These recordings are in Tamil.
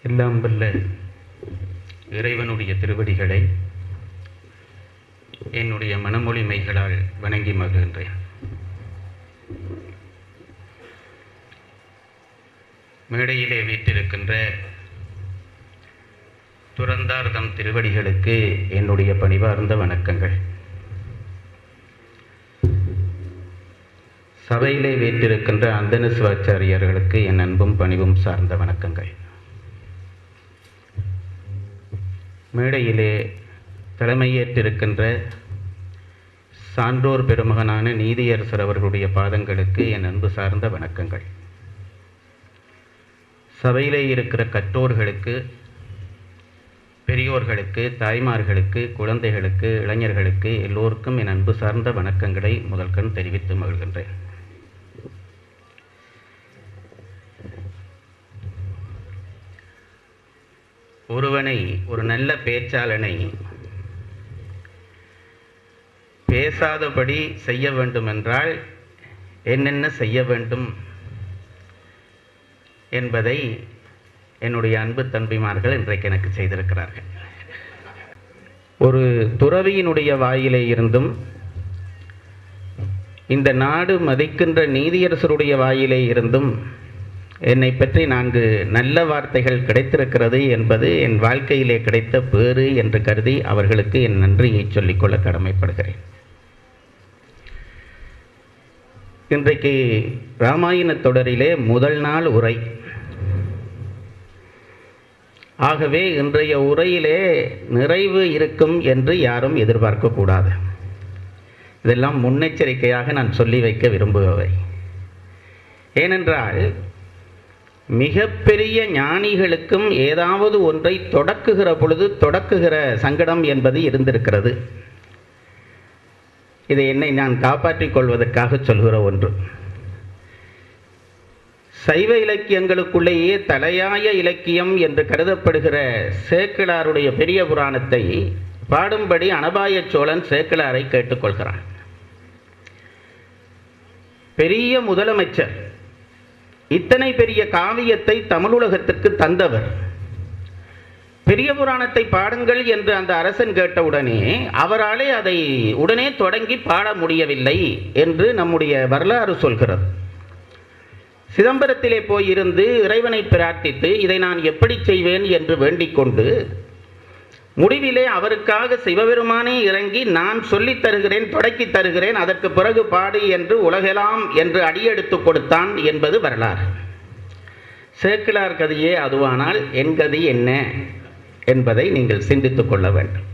எல்லாம் வல்ல இறைவனுடைய திருவடிகளை என்னுடைய மனமொழிமைகளால் வணங்கி மகிழ்கின்றேன். மேடையிலே வீற்றிருக்கின்ற துறந்தார் தம் திருவடிகளுக்கு என்னுடைய பணிவார்ந்த வணக்கங்கள். சபையிலே வீற்றிருக்கின்ற அந்தன சிவாச்சாரியர்களுக்கு என் அன்பும் பணிவும் சார்ந்த வணக்கங்கள். மேடையிலே தலைமையேற்றிருக்கின்ற சான்றோர் பெருமகனான நீதியரசர் அவர்களுடைய பாதங்களுக்கு என் அன்பு சார்ந்த வணக்கங்கள். சபையிலே இருக்கிற கற்றோர்களுக்கு, பெரியோர்களுக்கு, தாய்மார்களுக்கு, குழந்தைகளுக்கு, இளைஞர்களுக்கு எல்லோருக்கும் என் அன்பு சார்ந்த வணக்கங்களை முதல்கண் தெரிவித்து மகிழ்கின்றேன். ஒருவனை, ஒரு நல்ல பேச்சாளனை பேசாதபடி செய்ய வேண்டுமென்றால் என்னென்ன செய்ய வேண்டும் என்பதை என்னுடைய அன்பு தம்பிமார்கள் இன்றைக்கு எனக்கு செய்திருக்கிறார்கள். ஒரு துறவியினுடைய வாயிலே இருந்தும், இந்த நாடு மதிக்கின்ற நீதியரசருடைய வாயிலே இருந்தும் என்னை பற்றி 4 நல்ல வார்த்தைகள் கிடைத்திருக்கிறது என்பது என் வாழ்க்கையிலே கிடைத்த பேறு என்று கருதி அவர்களுக்கு என் நன்றியை சொல்லிக்கொள்ள கடமைப்படுகிறேன். இன்றைக்கு ராமாயண தொடரிலே முதல் நாள் உரை. ஆகவே இன்றைய உரையிலே நிறைவு இருக்கும் என்று யாரும் எதிர்பார்க்கக்கூடாது. இதெல்லாம் முன்னெச்சரிக்கையாக நான் சொல்லி வைக்க விரும்புபவை. ஏனென்றால் மிகப்பெரிய ஞானிகளுக்கும் ஏதாவது ஒன்றை தொடக்குகிற பொழுது தொடக்குகிற சங்கடம் என்பது இருந்திருக்கிறது. இதை என்னை நான் காப்பாற்றிக் கொள்வதற்காக சொல்கிற ஒன்று. சைவ இலக்கியங்களுக்குள்ளேயே தலையாய இலக்கியம் என்று கருதப்படுகிற சேக்கிழாருடைய பெரிய புராணத்தை பாடும்படி அனபாய சோழன் சேக்கிழாரை கேட்டுக்கொள்கிறான். பெரிய முதலமைச்சர், இத்தனை பெரிய காவியத்தை தமிழுலகத்திற்கு தந்தவர். பெரிய புராணத்தை பாடுங்கள் என்று அந்த அரசன் கேட்டவுடனே அவராலே அதை உடனே தொடங்கி பாட முடியவில்லை என்று நம்முடைய வரலாறு சொல்கிறது. சிதம்பரத்திலே போயிருந்து இறைவனை பிரார்த்தித்து இதை நான் எப்படி செய்வேன் என்று வேண்டிக் கொண்டு முடிவிலே அவருக்காக சிவபெருமானே இறங்கி நான் சொல்லித் தருகிறேன், தொடக்கி தருகிறேன், அதற்கு பிறகு பாடு என்று உலகெல்லாம் என்று அடியெடுத்து கொடுத்தான் என்பது வரலாறு. சேக்கிழார் கதையே அதுவானால் என் கதை என்ன என்பதை நீங்கள் சிந்தித்துக் கொள்ள வேண்டும்.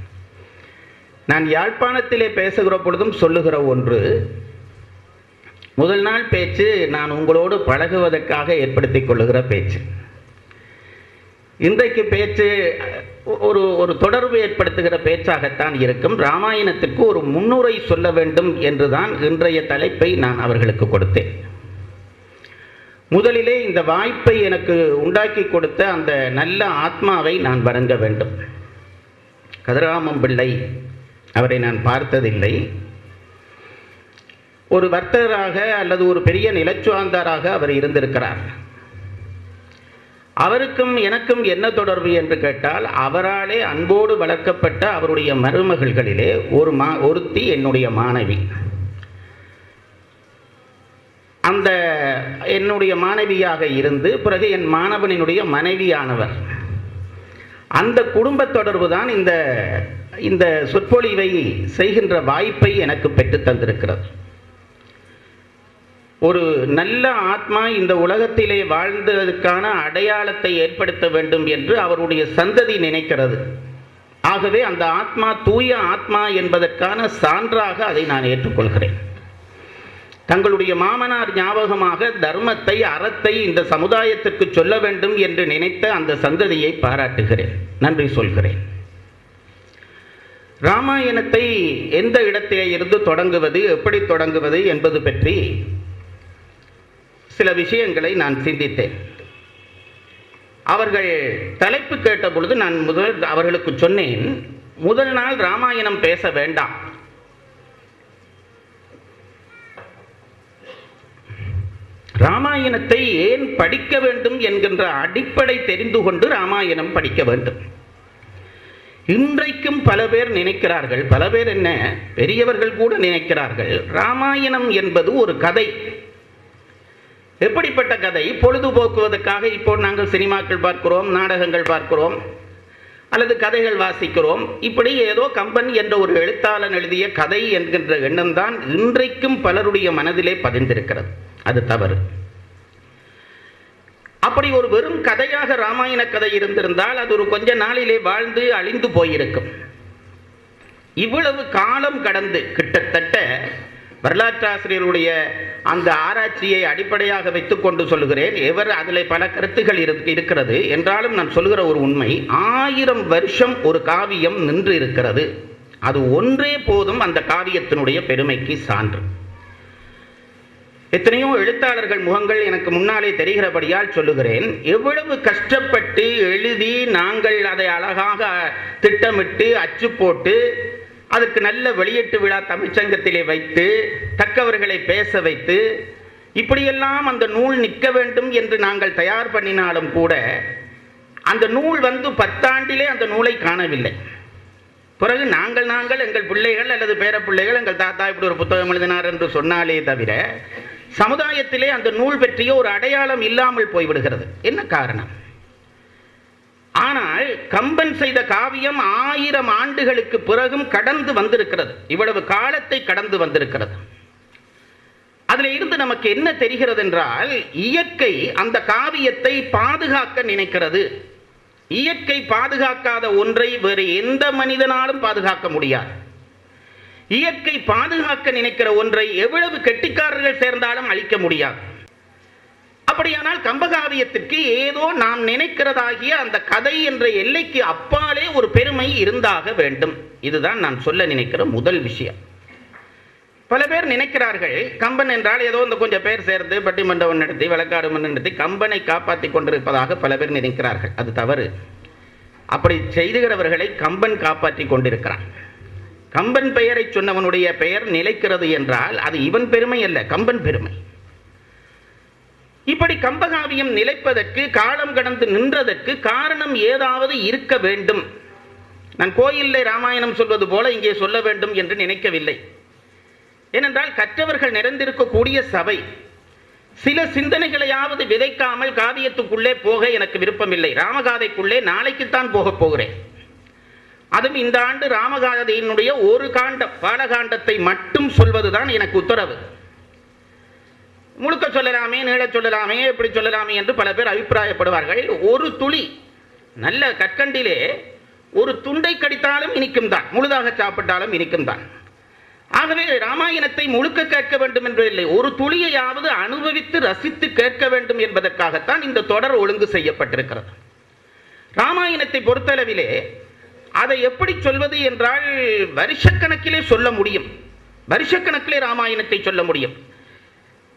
நான் யாழ்ப்பாணத்திலே பேசுகிற பொழுதும் சொல்லுகிற ஒன்று, முதல் நாள் பேச்சு நான் உங்களோடு பழகுவதற்காக ஏற்படுத்திக் கொள்ளுகிற பேச்சு. இன்றைக்கு பேச்சு ஒரு தொடர்பு ஏற்படுத்துகிற பேச்சாகத்தான் இருக்கும். ராமாயணத்திற்கு ஒரு முன்னுரை சொல்ல வேண்டும் என்றுதான் இன்றைய தலைப்பை நான் அவர்களுக்கு கொடுத்தேன். முதலிலே இந்த வாய்ப்பை எனக்கு உண்டாக்கி கொடுத்த அந்த நல்ல ஆத்மாவை நான் வணங்க வேண்டும். கதிராமம் பிள்ளை, அவரை நான் பார்த்ததில்லை. ஒரு வர்த்தகராக அல்லது ஒரு பெரிய நிலச்சுவாந்தாராக அவர் இருந்திருக்கிறார். அவருக்கும் எனக்கும் என்ன தொடர்பு என்று கேட்டால், அவராலே அன்போடு வளர்க்கப்பட்ட அவருடைய மருமகள்களிலே ஒருத்தி என்னுடைய மாணவி. அந்த என்னுடைய மாணவியாக இருந்து பிறகு என் மாணவனினுடைய மனைவியானவர். அந்த குடும்ப தொடர்பு தான் இந்த சொற்பொழிவை செய்கின்ற வாய்ப்பை எனக்கு பெற்று தந்திருக்கிறது. ஒரு நல்ல ஆத்மா இந்த உலகத்திலே வாழ்ந்ததற்கான அடையாளத்தை ஏற்படுத்த வேண்டும் என்று அவருடைய சந்ததி நினைக்கிறது. ஆகவே அந்த ஆத்மா தூய ஆத்மா என்பதற்கான சான்றாக அதை நான் ஏற்றுக்கொள்கிறேன். தங்களுடைய மாமனார் ஞாபகமாக தர்மத்தை, அறத்தை இந்த சமுதாயத்திற்கு சொல்ல வேண்டும் என்று நினைத்த அந்த சந்ததியை பாராட்டுகிறேன், நன்றி சொல்கிறேன். ராமாயணத்தை எந்த இடத்திலே இருந்து தொடங்குவது, எப்படி தொடங்குவது என்பது பற்றி சில விஷயங்களை நான் சிந்தித்தேன். அவர்கள் தலைப்பு கேட்ட பொழுது நான் அவர்களுக்கு சொன்னேன், முதல் நாள் ராமாயணம் பேச வேண்டாம். ராமாயணத்தை ஏன் படிக்க வேண்டும் என்கின்ற அடிப்படை தெரிந்து கொண்டு ராமாயணம் படிக்க வேண்டும். இன்றைக்கும் பல பேர் நினைக்கிறார்கள், பல பேர் என்ன பெரியவர்கள் கூட நினைக்கிறார்கள், ராமாயணம் என்பது ஒரு கதை. எப்படிப்பட்ட கதை? பொழுதுபோக்குவதற்காக இப்போ நாங்கள் சினிமாக்கள் பார்க்கிறோம், நாடகங்கள் பார்க்கிறோம், அல்லது கதைகள் வாசிக்கிறோம். இப்படி ஏதோ கம்பன் என்ற ஒரு எழுத்தாளன் எழுதிய கதை என்கின்ற எண்ணம் தான் இன்றைக்கும் பலருடைய மனதிலே பதிந்திருக்கிறது. அது தவறு. அப்படி ஒரு வெறும் கதையாக ராமாயண கதை இருந்திருந்தால் அது ஒரு கொஞ்ச நாளிலே வாழ்ந்து அழிந்து போயிருக்கும். இவ்வளவு காலம் கடந்து, கிட்டத்தட்ட வரலாற்றாசிரியருடைய அந்த ஆராய்ச்சியை அடிப்படையாக வைத்துக் கொண்டு சொல்லுகிறேன். அதில் பல கருத்துகள் இருக்கிறது என்றாலும் நான் சொல்லுகிற ஒரு உண்மை, 1000 வருஷம் ஒரு காவியம் நின்று இருக்கிறது. அது ஒன்றே போதும் அந்த காவியத்தினுடைய பெருமைக்கு சான்று. எத்தனையோ எழுத்தாளர்கள் முகங்கள் எனக்கு முன்னாலே தெரிகிறபடியால் சொல்லுகிறேன். எவ்வளவு கஷ்டப்பட்டு எழுதி நாங்கள் அதை அழகாக திட்டமிட்டு அச்சு போட்டு அதற்கு நல்ல வெளியீட்டு விழா தமிழ்ச்சங்கத்திலே வைத்து தக்கவர்களை பேச வைத்து இப்படியெல்லாம் அந்த நூல் நிற்க வேண்டும் என்று நாங்கள் தயார் பண்ணினாலும் கூட அந்த நூல் 10 ஆண்டிலே அந்த நூலை காணவில்லை. பிறகு நாங்கள் எங்கள் பிள்ளைகள் அல்லது பேர பிள்ளைகள் எங்கள் தாத்தா இப்படி ஒரு புத்தகம் எழுதினார் என்று சொன்னாலே தவிர சமுதாயத்திலே அந்த நூல் பற்றிய ஒரு அடையாளம் இல்லாமல் போய்விடுகிறது. என்ன காரணம்? ஆனால் கம்பன் செய்த காவியம் 1000 ஆண்டுகளுக்கு பிறகும் கடந்து வந்திருக்கிறது. இவ்வளவு காலத்தை கடந்து வந்திருக்கிறது. அதில் இருந்து நமக்கு என்ன தெரிகிறது என்றால், இயற்கை அந்த காவியத்தை பாதுகாக்க நினைக்கிறது. இயற்கை பாதுகாக்காத ஒன்றை வேறு எந்த மனிதனாலும் பாதுகாக்க முடியாது. இயற்கை பாதுகாக்க நினைக்கிற ஒன்றை எவ்வளவு கெட்டிக்காரர்கள் சேர்ந்தாலும் அழிக்க முடியாது. அப்படியானால் கம்பகாவியத்திற்கு ஏதோ நாம் நினைக்கிறதாகிய அந்த கதை என்ற எல்லைக்கு அப்பாலே ஒரு பெருமை இருந்தாக வேண்டும். இதுதான் நான் சொல்ல நினைக்கிற முதல் விஷயம். பல பேர் நினைக்கிறார்கள், கம்பன் என்றால் ஏதோ இந்த கொஞ்சம் பேர் சேர்ந்து பட்டிமன்றம் நடத்தி வழக்காடு நடத்தி கம்பனை காப்பாற்றி கொண்டிருப்பதாக பல பேர் நினைக்கிறார்கள். அது தவறு. அப்படி செய்துகிறவர்களை கம்பன் காப்பாற்றி கொண்டிருக்கிறான். கம்பன் பெயரை சொன்னவனுடைய பெயர் நிலைக்கிறது என்றால் அது இவன் பெருமை அல்ல, கம்பன் பெருமை. இப்படி கம்பகாவியம் நிலைப்பதற்கு, காலம் கடந்து நின்றதற்கு காரணம் ஏதாவது இருக்க வேண்டும். நான் கோயிலில் ராமாயணம் சொல்வது போல இங்கே சொல்ல வேண்டும் என்று நினைக்கவில்லை. ஏனென்றால் கற்றவர்கள் நிறைந்திருக்கக்கூடிய சபை. சில சிந்தனைகளையாவது விதைக்காமல் காவியத்துக்குள்ளே போக எனக்கு விருப்பமில்லை. ராமகாதைக்குள்ளே நாளைக்குத்தான் போக போகிறேன். அதுவும் இந்த ஆண்டு ராமகாதையினுடைய ஒரு காண்டம், பாலகாண்டத்தை மட்டும் சொல்வதுதான் எனக்கு உத்தரவு. முழுக்க சொல்லலாமே, நீள சொல்லலாமே, எப்படி சொல்லலாமே என்று பல பேர் அபிப்பிராயப்படுவார்கள். ஒரு துளி நல்ல கற்கண்டிலே ஒரு துண்டை கடித்தாலும் இனிக்கும் தான், முழுதாக சாப்பிட்டாலும் இனிக்கும் தான். ஆகவே ராமாயணத்தை முழுக்க கேட்க வேண்டும் என்று இல்லை, ஒரு துளியையாவது அனுபவித்து ரசித்து கேட்க வேண்டும் என்பதற்காகத்தான் இந்த தொடர் ஒழுங்கு செய்யப்பட்டிருக்கிறது. ராமாயணத்தை பொறுத்தளவிலே அதை எப்படி சொல்வது என்றால் வருஷக்கணக்கிலே சொல்ல முடியும். வருஷக்கணக்கிலே ராமாயணத்தை சொல்ல முடியும்.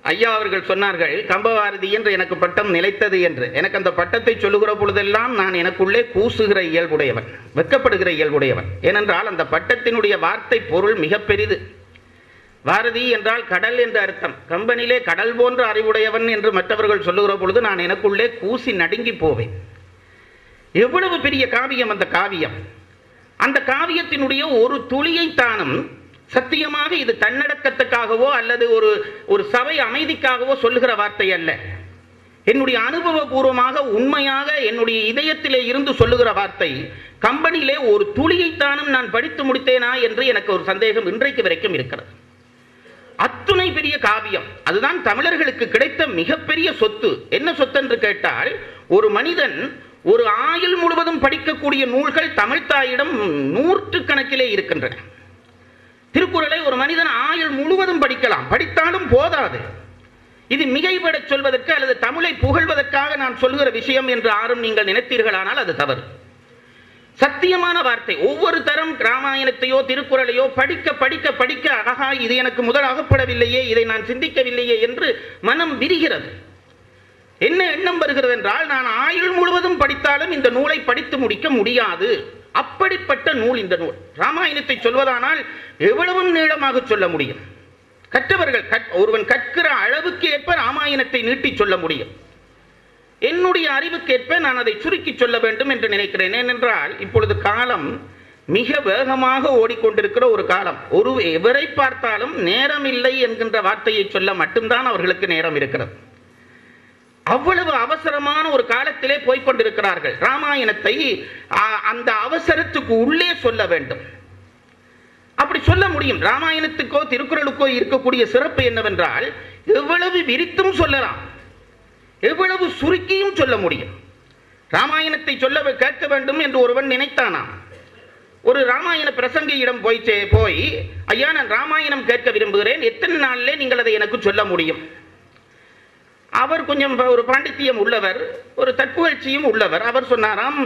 ஐயா அவர்கள் சொன்னார்கள், கம்பபாரதி என்று எனக்கு பட்டம் நிலைத்தது என்று. எனக்கு அந்த பட்டத்தை சொல்லுகிற பொழுதெல்லாம் நான் எனக்குள்ளே கூசுகிற இயல்புடையவன், வெட்கப்படுகிற இயல்புடையவன். ஏனென்றால் அந்த பட்டத்தினுடைய வார்த்தை பொருள் மிக பெரிது. பாரதி என்றால் கடல் என்று அர்த்தம். கம்பனிலே கடல் போன்ற அறிவுடையவன் என்று மற்றவர்கள் சொல்லுகிற பொழுது நான் எனக்குள்ளே கூசி நடுங்கி போவேன். எவ்வளவு பெரிய காவியம் அந்த காவியம்! அந்த காவியத்தினுடைய ஒரு துளியை தானும் சத்தியமாக இது தன்னடக்கத்துக்காகவோ அல்லது ஒரு சபை அமைதிக்காகவோ சொல்லுகிற வார்த்தை அல்ல. என்னுடைய அனுபவபூர்வமாக உண்மையாக என்னுடைய இதயத்திலே இருந்து சொல்லுகிற வார்த்தை. கம்பனிலே ஒரு துளியைத்தானும் நான் படித்து முடித்தேனா என்று எனக்கு ஒரு சந்தேகம் இன்றைக்கு வரைக்கும் இருக்கிறது. அத்துணை பெரிய காவியம். அதுதான் தமிழர்களுக்கு கிடைத்த மிகப்பெரிய சொத்து. என்ன சொத்து என்று கேட்டால், ஒரு மனிதன் ஒரு ஆயுள் முழுவதும் படிக்கக்கூடிய நூல்கள் தமிழ்த்தாயிடம் 100 கணக்கிலே இருக்கின்றன. திருக்குறளை ஒரு மனிதன் ஆயுள் முழுவதும் படிக்கலாம், படித்தாலும் போதாது. இது மிகைபட சொல்வதற்கு அல்லது தமிழை புகழ்வதற்காக நான் சொல்லுகிற விஷயம் என்று யாரும் நீங்கள் நினைத்தீர்களானால் அது தவறு. சத்தியமான வார்த்தை. ஒவ்வொரு தரம் ராமாயணத்தையோ திருக்குறளையோ படிக்க படிக்க படிக்க அழகா இது எனக்கு முதல் அகப்படவில்லையே, இதை நான் சிந்திக்கவில்லையே என்று மனம் விரிகிறது. என்ன எண்ணம் வருகிறது என்றால், நான் ஆயுள் முழுவதும் படித்தாலும் இந்த நூலை படித்து முடிக்க முடியாது. அப்படிப்பட்ட நூல் இந்த நூல். ராமாயணத்தை சொல்வதானால் எவ்வளவு நீளமாக சொல்ல முடியும். கற்றவர்கள் ஒருவன் கற்கிற அளவுக்கு ஏற்ப ராமாயணத்தை நீட்டி சொல்ல முடியும். என்னுடைய அறிவுக்கேற்ப நான் அதை சுருக்கி சொல்ல வேண்டும் என்று நினைக்கிறேன். ஏனென்றால் இப்பொழுது காலம் மிக வேகமாக ஓடிக்கொண்டிருக்கிற ஒரு காலம். எவரை பார்த்தாலும் நேரம் இல்லை என்கின்ற வார்த்தையை சொல்ல மட்டும்தான் அவர்களுக்கு நேரம் இருக்கிறது. அவ்வளவு அவசரமான ஒரு காலத்திலே போய்கொண்டிருக்கிறார்கள். ராமாயணத்தை அந்த அவசரத்துக்கு உள்ளே சொல்ல வேண்டும். அப்படி சொல்ல முடியும். ராமாயணத்துக்கோ திருக்குறளுக்கோ இருக்கக்கூடிய சிறப்பு என்னவென்றால், எவ்வளவு விரித்தும் சொல்லலாம், எவ்வளவு சுருக்கியும் சொல்ல முடியும். ராமாயணத்தை சொல்ல கேட்க வேண்டும் என்று ஒருவன் நினைத்தானாம். ஒரு ராமாயண பிரசங்கியிடம் போய் ஐயா, நான் ராமாயணம் கேட்க விரும்புகிறேன், எத்தனை நாளிலே நீங்கள் அதை எனக்கு சொல்ல முடியும்? அவர் கொஞ்சம் ஒரு பாண்டித்தியம் உள்ளவர், ஒரு தற்புகழ்ச்சியும் உள்ளவர். அவர் சொன்னாராம்,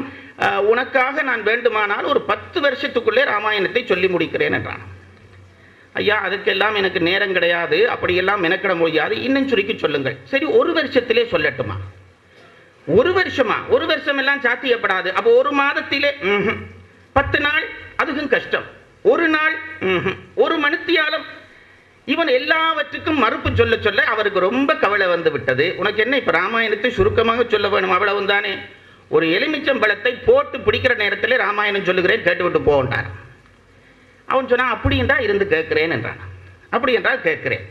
உனக்காக நான் வேண்டுமானால் ஒரு 10 வருஷத்துக்குள்ளே ராமாயணத்தை சொல்லி முடிக்கிறேன் என்றான். ஐயா, அதுக்கெல்லாம் எனக்கு நேரம் கிடையாது, அப்படியெல்லாம் மெனக்கிட முடியாது, இன்னும் சுருக்கி சொல்லுங்கள். சரி, 1 வருஷத்திலே சொல்லட்டுமா? 1 வருஷமா? 1 வருஷம் எல்லாம் சாத்தியப்படாது. அப்போ 1 மாதத்திலே 10 நாள், அதுக்கும் கஷ்டம். 1 நாள், 1 மணித்தியாலம். இவன் எல்லாவற்றுக்கும் மறுப்பு சொல்ல சொல்ல அவருக்கு ரொம்ப கவலை வந்து விட்டது. உனக்கு என்ன, இப்ப ராமாயணத்தை சுருக்கமாக சொல்ல வேணும், அவ்வளவு தானே? ஒரு எலுமிச்சம்பழத்தை போட்டு பிடிக்கிற நேரத்திலே ராமாயணம் சொல்லுகிறேன், கேட்டுவிட்டு போன்றார். அவன் சொன்னா, அப்படி என்றால் இருந்து கேட்கிறேன் என்றான். அப்படி என்றால் கேட்கிறேன்,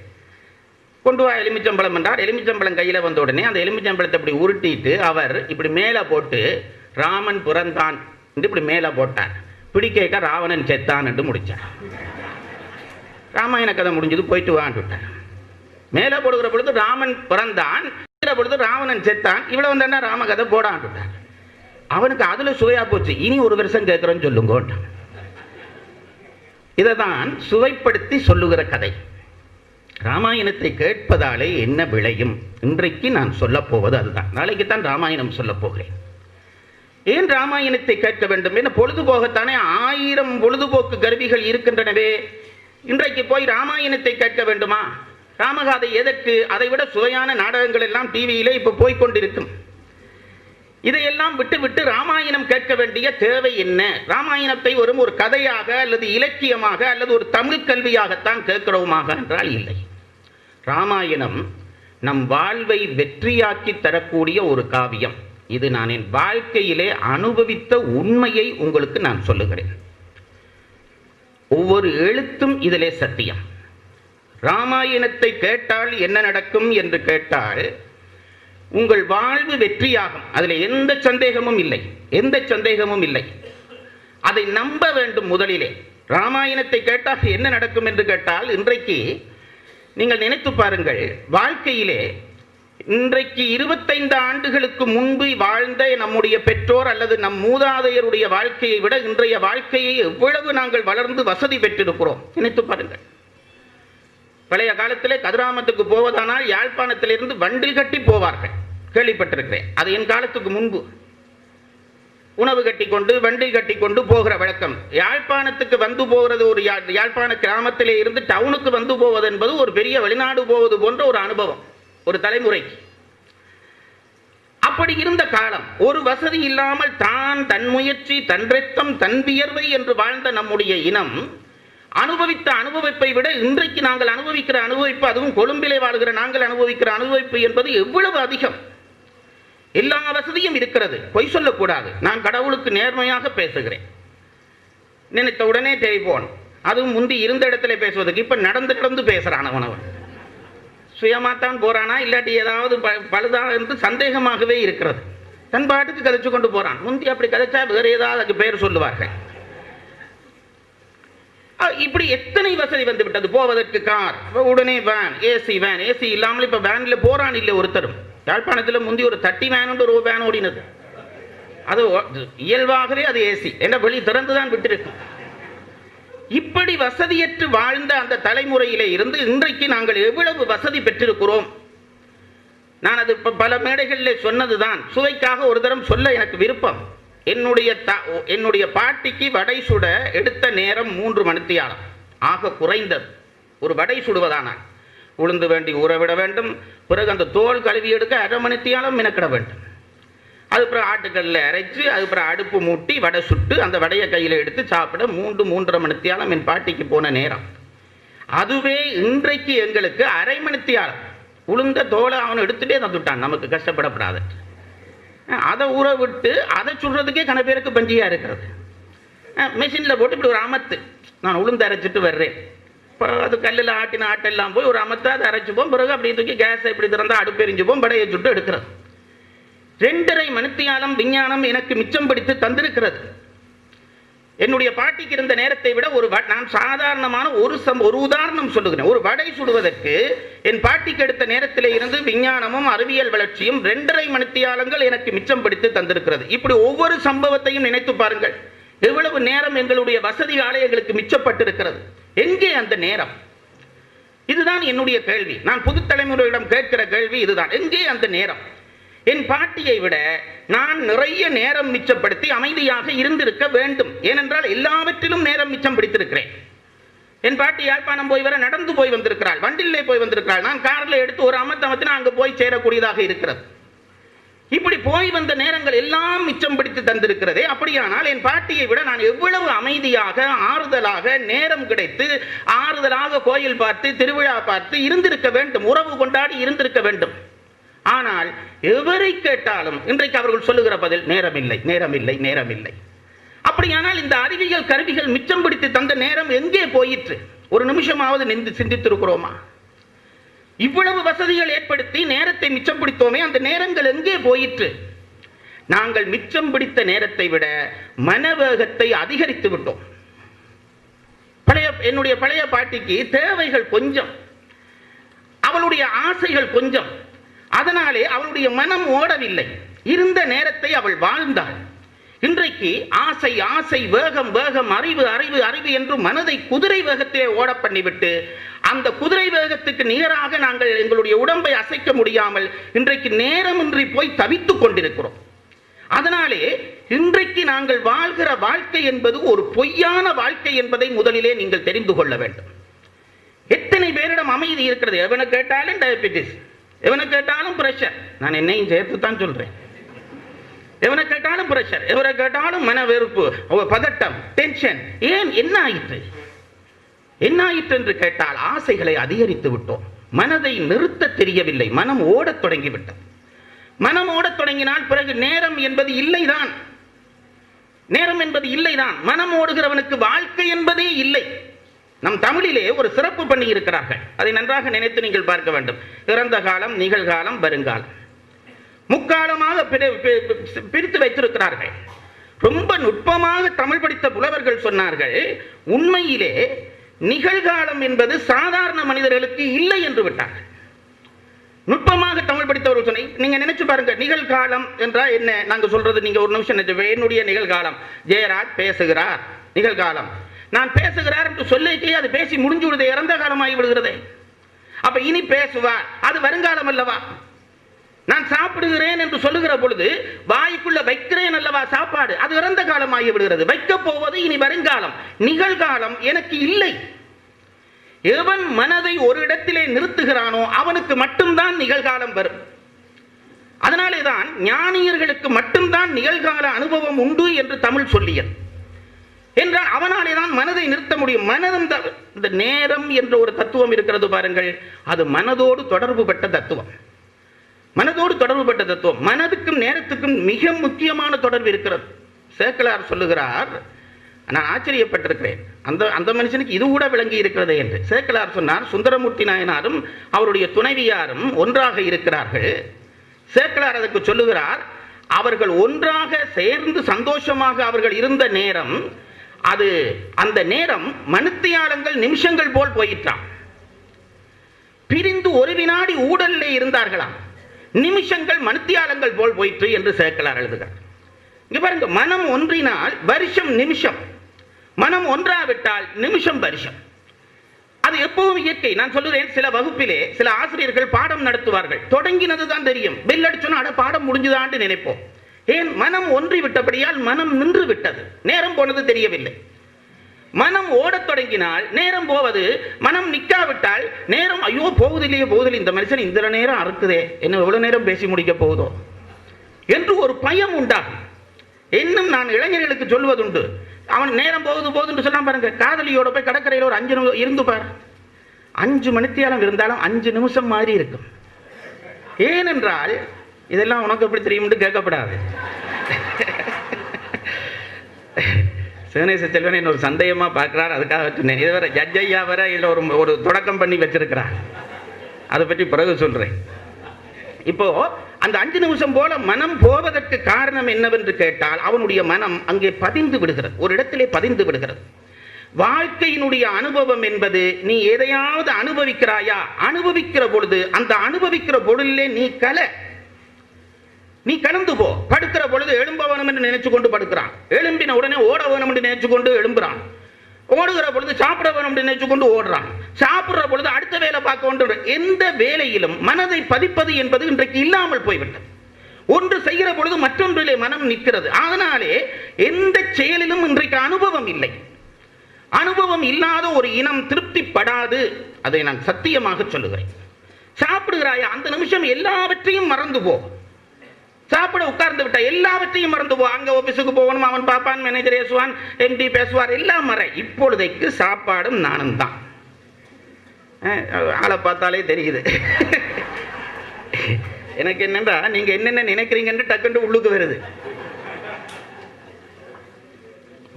கொண்டு வா எலுமிச்சம்பழம் என்றார். எலுமிச்சம்பழம் கையில வந்த உடனே அந்த எலுமிச்சம்பழத்தை இப்படி உருட்டிட்டு அவர் இப்படி மேல போட்டு ராமன் பிறந்தான் என்று இப்படி மேல போட்டார். பிடிக்க ராவணன் செத்தான் என்று முடிச்சார். ராமாயண கதை முடிஞ்சது, போயிட்டு வான்னு விட்டார். மேல போடுகிற பொழுது ராமன் பிறந்தான், பொழுது ராவணன் செத்தான். இவ்வளவு வந்தா ராமகதை போடான்னு விட்டார். அவனுக்கு அதுல சுவையா போச்சு. இனி 1 வருஷம் கேட்கிறோன்னு சொல்லுங்க. இதைதான் சுவைப்படுத்தி சொல்லுகிற கதை. ராமாயணத்தை கேட்பதாலே என்ன விளையும்? இன்றைக்கு நான் சொல்ல போவது அதுதான். நாளைக்கு தான் ராமாயணம் சொல்ல போகிறேன். ஏன் ராமாயணத்தை கேட்க வேண்டும்? என்ன பொழுதுபோகத்தானே 1000 பொழுதுபோக்கு கருவிகள் இருக்கின்றனவே. இன்றைக்கு போய் ராமாயணத்தை கேட்க வேண்டுமா? ராமகாதை எதற்கு? அதை விட சுவையான நாடகங்கள் எல்லாம் டிவியிலே இப்ப போய்கொண்டிருக்கும். இதையெல்லாம் விட்டு ராமாயணம் கேட்க வேண்டிய தேவை என்ன? ராமாயணத்தை ஒரு கதையாக அல்லது இலக்கியமாக அல்லது ஒரு தமிழ் கல்வியாகத்தான் கேட்கிறோமாக என்றால் இல்லை. ராமாயணம் நம் வாழ்வை வெற்றியாக்கி தரக்கூடிய ஒரு காவியம். இது நான் என் வாழ்க்கையிலே அனுபவித்த உண்மையை உங்களுக்கு நான் சொல்லுகிறேன். ஒவ்வொரு எழுத்தும் இதிலே சத்தியம். ராமாயணத்தை கேட்டால் என்ன நடக்கும் என்று கேட்டால், உங்கள் வாழ்வு வெற்றியாகும். அதில் எந்த சந்தேகமும் இல்லை, எந்த சந்தேகமும் இல்லை. அதை நம்ப வேண்டும். முதலிலே ராமாயணத்தை கேட்டால் என்ன நடக்கும் என்று கேட்டால், இன்றைக்கு நீங்கள் நினைத்து பாருங்கள், வாழ்க்கையிலே இன்றைக்கு 25 ஆண்டுகளுக்கு முன்பு வாழ்ந்த நம்முடைய பெற்றோர் அல்லது நம் மூதாதையருடைய வாழ்க்கையை விட இன்றைய வாழ்க்கையை எவ்வளவு நாங்கள் வளர்ந்து வசதி பெற்றிருக்கிறோம் நினைத்து பாருங்கள். பழைய காலத்திலே கதிராமத்துக்கு போவதானால் யாழ்ப்பாணத்திலிருந்து வண்டில் கட்டி போவார்கள், கேள்விப்பட்டிருக்கிறேன். அது என் காலத்துக்கு முன்பு. உணவு கட்டி கொண்டு வண்டில் கட்டி கொண்டு போகிற வழக்கம். யாழ்ப்பாணத்துக்கு வந்து போகிறது, ஒரு யாழ்ப்பாண கிராமத்திலே இருந்து டவுனுக்கு வந்து போவது என்பது ஒரு பெரிய வெளிநாடு போவது போன்ற ஒரு அனுபவம் ஒரு தலைமுறைக்கு. அப்படி இருந்த காலம். ஒரு வசதி இல்லாமல் தான் தன் முயற்சி, தன் ரத்தம், தன் வியர்வை என்று வாழ்ந்த நம்முடைய இனம் அனுபவித்த அனுபவிப்பை விட இன்றைக்கு நாங்கள் அனுபவிக்கிற அனுபவிப்பு, அதுவும் கொழும்பிலே வாழ்கிற நாங்கள் அனுபவிக்கிற அனுபவிப்பு என்பது எவ்வளவு அதிகம். எல்லா வசதியும் இருக்கிறது, பொய் சொல்லக்கூடாது. நான் கடவுளுக்கு நேர்மையாக பேசுகிறேன். நினைத்த உடனே டெலிபோன், அதுவும் முந்தி இருந்த இடத்துல பேசுவதற்கு இப்ப நடந்து பேசுறான். அவனவன் சுயமாத்தான் போறானா, இல்லாட்டி ஏதாவது பழுதா என்று சந்தேகமாகவே இருக்கிறது. தன் பாட்டுக்கு கதைச்சு கொண்டு போறான். முந்தி அப்படி கதைச்சா வேற ஏதாவது அதுக்கு பேர் சொல்லுவார்கள். இப்படி எத்தனை வசதி வந்து விட்டது. போவதற்கு கார், உடனே வேன், ஏசி வேன். ஏசி இல்லாமல் இப்ப வேன்ல போறான் இல்லை ஒருத்தரும். யாழ்ப்பாணத்தில் முந்தி ஒரு 30 வேன் ஒரு வேன் ஓடினது. அது இயல்பாகவே அது ஏசி என்ற வெளி திறந்துதான் விட்டிருக்கும். இப்படி வசதியற்று வாழ்ந்த அந்த தலைமுறையிலே இருந்து இன்றைக்கு நாங்கள் எவ்வளவு வசதி பெற்றிருக்கிறோம். நான் அது பல மேடைகளில் சொன்னதுதான். சுவைக்காக ஒரு தரம் சொல்ல எனக்கு விருப்பம். என்னுடைய பாட்டிக்கு வடை சுட எடுத்த நேரம் 3 மணித்தியாலம் ஆக குறைந்தது. ஒரு வடை சுடுவதானால் உளுந்து வேண்டி ஊறவிட வேண்டும். பிறகு அந்த தோல் கழுவி எடுக்க 1/2 மணித்தியாலம் மெனக்கிட வேண்டும். அதுக்கப்புறம் ஆட்டுக்கல்ல அரைச்சு, அதுக்கப்புறம் அடுப்பு மூட்டி வடை சுட்டு அந்த வடையை கையில் எடுத்து சாப்பிட 3-3.5 மணித்தியாலம் என் பாட்டிக்கு போன நேரம். அதுவே இன்றைக்கு எங்களுக்கு அரை மணித்தியாலம் உளுந்த தோலை அவன் எடுத்துட்டே தந்துட்டான், நமக்கு கஷ்டப்படப்படாது. அதை ஊற விட்டு அதை சுடுறதுக்கே கன பேருக்கு பஞ்சியா இருக்கிறது. மெஷினில் போட்டு இப்படி ஒரு அமத்து, நான் உளுந்து அரைச்சிட்டு வர்றேன், இப்போ அது கல்லில் ஆட்டின ஆட்டெல்லாம் போய் ஒரு அமத்தை அதை அரைச்சிப்போம், பிறகு அப்படி தூக்கி கேஸை இப்படி திறந்தால் அடுப்பெரிஞ்சுப்போம், படையை சுட்டு எடுக்கிறது. 2.5 மணித்தியாலம் விஞ்ஞானம் எனக்கு மிச்சம் பிடித்து தந்திருக்கிறது. என்னுடைய பாட்டிக்கு இருந்த நேரத்தை விட நான் சாதாரணமான ஒரு உதாரணம் சொல்லுகிறேன். ஒரு வடை சுடுவதற்கு என் பாட்டிக்கு எடுத்த நேரத்தில் இருந்து விஞ்ஞானமும் அறிவியல் வளர்ச்சியும் 2.5 மணித்தியாலங்கள் எனக்கு மிச்சம் பிடித்து தந்திருக்கிறது. இப்படி ஒவ்வொரு சம்பவத்தையும் நினைத்து பாருங்கள், எவ்வளவு நேரம் எங்களுடைய வசதியாலே எங்களுக்கு மிச்சப்பட்டிருக்கிறது. எங்கே அந்த நேரம்? இதுதான் என்னுடைய கேள்வி. நான் புது தலைமுறையிடம் கேட்கிற கேள்வி இதுதான். எங்கே அந்த நேரம்? என் பாட்டியை விட நான் நிறைய நேரம் மிச்சப்படுத்தி அமைதியாக இருந்திருக்க வேண்டும். ஏனென்றால் எல்லாவற்றிலும் நேரம் மிச்சம் பிடித்திருக்கிறேன். என் பாட்டி யாழ்ப்பாணம் போய் வர நடந்து போய் வந்திருக்கிறாள், வண்டிலே போய் வந்திருக்கிறாள். நான் காரில் எடுத்து ஒரு அமர்த்தமத்தினா அங்கு போய் சேரக்கூடியதாக இருக்கிறது. இப்படி போய் வந்த நேரங்கள் எல்லாம் மிச்சம் பிடித்து தந்திருக்கிறதே. அப்படியானால் என் பாட்டியை விட நான் எவ்வளவு அமைதியாக ஆறுதலாக நேரம் கிடைத்து ஆறுதலாக கோயில் பார்த்து திருவிழா பார்த்து இருந்திருக்க வேண்டும், உறவு கொண்டாடி இருந்திருக்க வேண்டும். ஆனால் எவரை கேட்டாலும் இன்றைக்கு அவர்கள் சொல்லுகிற பதில் நேரம் இல்லை, நேரம் இல்லை, நேரம் இல்லை. அப்படியானால் இந்த அறிவியல் கருவிகள் மிச்சம் பிடித்து தந்த நேரம் எங்கே போயிற்று? ஒரு நிமிஷமாவது நின்று சிந்தித்திருக்கிறோமா? இவ்வளவு வசதிகள் ஏற்படுத்தி நேரத்தை மிச்சம் பிடித்தோமே, அந்த நேரங்கள் எங்கே போயிற்று? நாங்கள் மிச்சம் பிடித்த நேரத்தை விட மனவேகத்தை அதிகரித்து விட்டோம். என்னுடைய பழைய பாட்டிக்கு தேவைகள் கொஞ்சம், அவளுடைய ஆசைகள் கொஞ்சம், அதனாலே அவளுடைய மனம் ஓடவில்லை. இருந்த நேரத்தை அவள் வாழ்ந்தாள். இன்றைக்கு ஆசை ஆசை, வேகம் வேகம், அறிவு அறிவு அறிவு என்று மனதை குதிரை வேகத்திலே ஓட பண்ணிவிட்டு அந்த குதிரை வேகத்துக்கு நிகராக நாங்கள் எங்களுடைய உடம்பை அசைக்க முடியாமல் இன்றைக்கு நேரமின்றி போய் தவித்துக் கொண்டிருக்கிறோம். அதனாலே இன்றைக்கு நாங்கள் வாழ்கிற வாழ்க்கை என்பது ஒரு பொய்யான வாழ்க்கை என்பதை முதலிலே நீங்கள் தெரிந்து கொள்ள வேண்டும். எத்தனை பேரிடம் அமைதி இருக்கிறது? எவனை கேட்டாலும் டயபெட்டிஸ், எவனை கேட்டாலும் பிரஷர். நான் என்னையும் சேர்த்து தான் சொல்றேன். எவனை கேட்டாலும் பிரஷர், எவரை கேட்டாலும் மன வெறுப்பு, பதட்டம், டென்ஷன். ஏன்? என்ன ஆயிற்று? என்ன ஆயிற்று என்று கேட்டால் ஆசைகளை அதிகரித்து விட்டோம். மனதை நிறுத்த தெரியவில்லை. மனம் ஓடத் தொடங்கிவிட்டது. மனம் ஓடத் தொடங்கினால் பிறகு நேரம் என்பது இல்லைதான். நேரம் என்பது இல்லைதான். மனம் ஓடுகிறவனுக்கு வாழ்க்கை என்பதே இல்லை. நம் தமிழிலே ஒரு சிறப்பு பண்ணி இருக்கிறார்கள். அதை நன்றாக நினைத்து நீங்கள் பார்க்க வேண்டும். இறந்த காலம், நிகழ்காலம், வருங்காலம், முக்காலமாக பிரித்து வைத்திருக்கிறார்கள். ரொம்ப நுட்பமாக தமிழ் படித்த புலவர்கள் சொன்னார்கள், உண்மையிலே நிகழ்காலம் என்பது சாதாரண மனிதர்களுக்கு இல்லை என்று விட்டார்கள். நுட்பமாக தமிழ் படித்தவர்கள் சொன்ன, நீங்க நினைச்சு பாருங்க, நிகழ்காலம் என்றால் என்ன? நாங்க சொல்றது நீங்க ஒரு நிமிஷம் நினைச்சு, என்னுடைய நிகழ்காலம் ஜெயராஜ் பேசுகிறார், நிகழ்காலம் நான் பேசுகிறார் என்று சொல்லிக்கே அது பேசி முடிஞ்சு விடுது, இறந்த காலமாகி விடுகிறதே. அப்ப இனி பேசுவார், அது வருங்காலம் அல்லவா? நான் சாப்பிடுகிறேன் என்று சொல்லுகிற பொழுது வாய்க்குள்ள வைக்கிறேன் அல்லவா சாப்பாடு, அது இறந்த காலமாகி விடுகிறது. வைக்க போவது இனி வருங்காலம். நிகழ்காலம் எனக்கு இல்லை. எவன் மனதை ஒரு இடத்திலே நிறுத்துகிறானோ அவனுக்கு மட்டும்தான் நிகழ்காலம் வரும். அதனாலே தான் ஞானியர்களுக்கு மட்டும்தான் நிகழ்கால அனுபவம் உண்டு என்று தமிழ் சொல்லியது. என்றால் அவனாலே தான் மனதை நிறுத்த முடியும். மனதும் இந்த நேரம் என்ற ஒரு தத்துவம் இருக்கிறது பாருங்கள், அது மனதோடு தொடர்பு பெற்ற தத்துவம். மனதோடு தொடர்புபட்ட தத்துவம். மனதுக்கும் நேரத்துக்கும் மிக முக்கியமான தொடர்பு இருக்கிறது. சேக்கலார் சொல்லுகிறார், நான் ஆச்சரியப்பட்டிருக்கிறேன், அந்த மனுஷனுக்கு இது கூட விளங்கி இருக்கிறது என்று. சேக்கலார் சொன்னார், சுந்தரமூர்த்தி நாயனாரும் அவருடைய துணைவியாரும் ஒன்றாக இருக்கிறார்கள். சேக்கலார் அதுக்கு சொல்லுகிறார், அவர்கள் ஒன்றாக சேர்ந்து சந்தோஷமாக அவர்கள் இருந்த நேரம், அது அந்த நேரம் மணித்தியாலங்கள் நிமிஷங்கள் போல் போயிற்றாம். பிரிந்து ஒரு வினாடி ஊடலிலே இருந்தார்களாம், நிமிஷங்கள் மணித்தியாலங்கள் போல் போயிற்று என்று சேக்கலார் எழுதுகிறார். இங்க பாருங்க, மனம் ஒன்றினால் வருஷம் நிமிஷம், மனம் ஒன்றாவிட்டால் நிமிஷம் வருஷம். அது எப்பவும் இயற்கை. நான் சொல்லுறேன், சில வகுப்பிலே சில ஆசிரியர்கள் பாடம் நடத்துவார்கள், தொடங்கினது தான் தெரியும், பெல் அடிச்சோன்னா அட பாடம் முடிஞ்சுதான்னு நினைப்போம். ஏன்? மனம் ஒன்றி விட்டபடியால் மனம் நின்று விட்டது, நேரம் போனது தெரியவில்லை. மனம் ஓடத் தொடங்கினால் நேரம் போவது, மனம் நிற்காவிட்டால் நேரம் ஐயோ போவதில்லையே போவதில்லை, இந்த மனுஷன் இந்த நேரம் அறுக்குதே, என்ன எவ்வளவு நேரம் பேசி முடிக்க போகுதோ என்று ஒரு பயம் உண்டாகும். இன்னும் நான் இளைஞர்களுக்கு சொல்வதுண்டு, அவன் நேரம் போகுது போகுதுன்னு சொன்னா பாருங்க, காதலியோட போய் கடற்கரையில் ஒரு 5 நிமிஷம் இருந்து பார், 5 மணித்தியாலம் இருந்தாலும் 5 நிமிஷம் மாதிரி இருக்கும். ஏனென்றால் இதெல்லாம் உனக்கு எப்படி தெரியும்னு கேட்கப்படாது. சிவனேச செல்வன் என்ன ஒரு சந்தேகமாக பார்க்குறார், அதுக்காக சொன்னேன். இது வேற ஜட்ஜ் ஐயா வேற இல்லை ஒரு தொடக்கம் பண்ணி வச்சிருக்கிறார், அதை பற்றி பிறகு சொல்கிறேன். இப்போ அந்த 5 நிமிஷம் போல மனம் போவதற்கு காரணம் என்னவென்று கேட்டால் அவனுடைய மனம் அங்கே பதிந்து விடுகிறது, ஒரு இடத்திலே பதிந்து விடுகிறது. வாழ்க்கையினுடைய அனுபவம் என்பது நீ எதையாவது அனுபவிக்கிறாயா, அனுபவிக்கிற பொழுது அந்த அனுபவிக்கிற பொருளிலே நீ கலந்து போ. படுக்கிற பொழுது எழும்ப வேணும் என்று நினைச்சு கொண்டு படுக்கிறான், எழும்பின உடனே ஓட வேணும் என்று நினைச்சு கொண்டு எழும்புறான், ஓடுகிற பொழுது சாப்பிட வேணும் என்று நினைச்சு கொண்டு ஓடுறான், சாப்பிடுற பொழுது அடுத்த வேலை பார்க்க வேண்டும். எந்த வேலையிலும் மனதை பதிப்பது என்பது இன்றைக்கு இல்லாமல் போய்விட்டது. ஒன்று செய்கிற பொழுது மற்றொன்றிலே மனம் நிற்கிறது. அதனாலே எந்த செயலிலும் இன்றைக்கு அனுபவம் இல்லை. அனுபவம் இல்லாத ஒரு இனம் திருப்திப்படாது, அதை நான் சத்தியமாக சொல்லுகிறேன். சாப்பிடுகிறாயா, அந்த நிமிஷம் எல்லாவற்றையும் மறந்து போ. சாப்பிட உட்கார்ந்து விட்டா எல்லாவற்றையும் மறந்து போ. அங்க ஆபீஸுக்கு போகணும், அவன் பாப்பான், மேனேஜர் பேசுவான், எம்டி பேசுவார், எல்லாம் மறை. இப்பொழுதைக்கு சாப்பாடும் நானும் தான். ஆளை பார்த்தாலே தெரியுது. எனக்கு என்னன்னா நீங்க என்னென்ன நினைக்கிறீங்கன்னு டக்குன்னு உள்ளுக்கு வருது.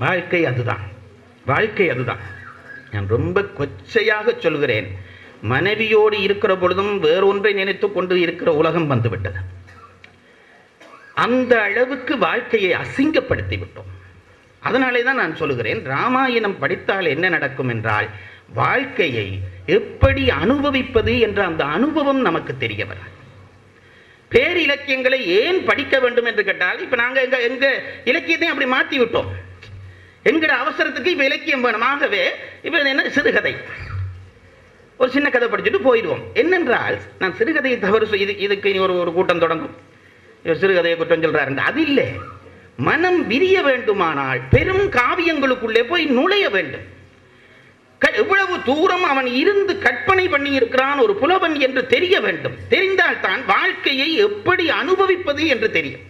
வாழ்க்கை அதுதான், வாழ்க்கை அதுதான். நான் ரொம்ப கொச்சையாக சொல்கிறேன், மனைவியோடு இருக்கிற பொழுதும் வேறொன்றை நினைத்துக் கொண்டு இருக்கிற உலகம் வந்துவிட்டது. அந்த அளவுக்கு வாழ்க்கையை அசிங்கப்படுத்தி விட்டோம். அதனாலே தான் நான் சொல்லுகிறேன், ராமாயணம் படித்தால் என்ன நடக்கும் என்றால் வாழ்க்கையை எப்படி அனுபவிப்பது என்ற அந்த அனுபவம் நமக்கு தெரிய வரும். பேரிலக்கியங்களை ஏன் படிக்க வேண்டும் என்று கேட்டால், இப்ப நாங்க எங்க இலக்கியத்தையும் அப்படி மாற்றி விட்டோம். என்கிற அவசரத்துக்கு இப்ப இலக்கியம் வேணும். ஆகவே இப்ப என்ன, சிறுகதை, ஒரு சின்ன கதை படிச்சுட்டு போயிடுவோம். என்னென்றால் நான் சிறுகதையை தவறு, இதுக்கு ஒரு கூட்டம் தொடங்கும், சிறுகதையை குற்றம் சொல்றாரு. அது இல்லை. மனம் விரிய வேண்டுமானால் பெரும் காவியங்களுக்குள்ளே போய் நுழைய வேண்டும். எவ்வளவு தூரம் அவன் இருந்து கற்பனை பண்ணி இருக்கிறான் ஒரு புலவன் என்று தெரிய வேண்டும். தெரிந்தால்தான் வாழ்க்கையை எப்படி அனுபவிப்பது என்று தெரியும்.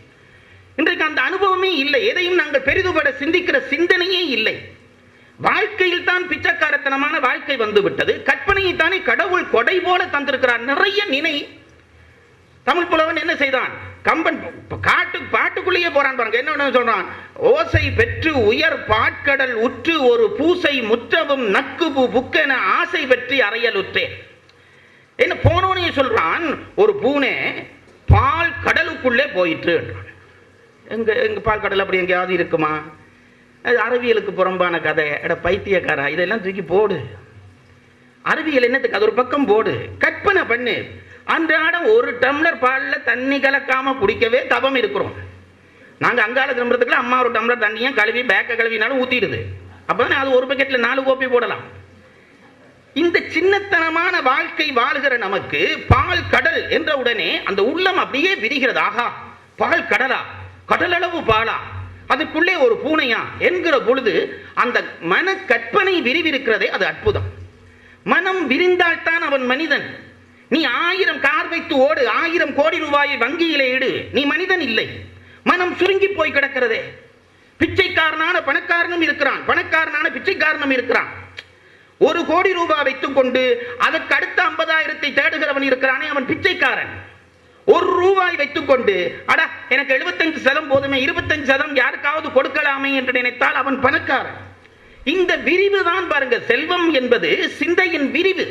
இன்றைக்கு அந்த அனுபவமே இல்லை. எதையும் நாங்கள் பெரிதுபட சிந்திக்கிற சிந்தனையே இல்லை. வாழ்க்கையில் தான் பிச்சைக்காரத்தனமான வாழ்க்கை வந்து விட்டது. கற்பனையை தானே கடவுள் கொடை போல தந்திருக்கிறார். நிறைய நினை. தமிழ் புலவன் என்ன செய்தான், கம்பன் பாட்டுக்குள்ளேயே போறான் பாருங்க. என்ன சொல்றான், ஓசை பெற்று உயர் பாட்கடல் உற்று ஒரு பூசை முற்றவும் நக்குபு புக்கென ஆசை பெற்றி அறையலுற்றேன். என்ன போனோனே சொல்றான், ஒரு பூனை பால் கடலுக்குள்ளே போயிற்று என்றான். எங்க பால் கடல் அப்படி எங்கேயாவது இருக்குமா? அறிவியலுக்கு புறம்பான கதை, பைத்தியக்காரா, இதெல்லாம் தூக்கி போடு. அறிவியல் என்னத்துக்கு, அது ஒரு பக்கம் போடு. கற்பனை பண்ணு. அன்றாடம் ஒரு டம்ளர் பாலில் தண்ணி கலக்காம குடிக்கவே தபம் இருக்கிறோம். நாங்கள் அங்கால திரும்புறதுக்குள்ள அம்மா ஒரு டம்ளர் தண்ணியும் கழுவி பேக்க கழுவினாலும் ஊற்றிடுது. அப்போதானே அது ஒரு பக்கெட்டில் 4 கோப்பை போடலாம். இந்த சின்னத்தனமான வாழ்க்கை வாழ்கிற நமக்கு பால் கடல் என்ற உடனே அந்த உள்ளம் அப்படியே விரிகிறது. ஆகா, பால் கடலா, கடலளவு பாலா, அதுக்குள்ளே ஒரு பூனையா என்கிற பொழுது அந்த மன கற்பனை விரிவிருக்கிறதே, அது அற்புதம். மனம் விரிந்தால்தான் அவன் மனிதன். நீ 1000 கார் வைத்து ஓடு, 1000 கோடி ரூபாயை வங்கியிலே இடு, நீ மனிதன் இல்லை. மனம் சுருங்கி போய் கிடக்கிறதே. பிச்சைக்காரனான பணக்காரனும் இருக்கிறான், பணக்காரனான பிச்சைக்காரனும் இருக்கிறான். 1 கோடி ரூபாய் வைத்துக் கொண்டு அதற்கு அடுத்த 50,000 தேடுகிறவன் இருக்கிறானே, அவன் பிச்சைக்காரன். 1 ரூபாய் வைத்துக் கொண்டு அடா எனக்கு 75% போதுமே, 25% யாருக்காவது கொடுக்கலாமே என்று நினைத்தால் அவன் பணக்காரன். இந்த விரிவு தான் பாருங்க, செல்வம் என்பது சிந்தையின் விரிவு.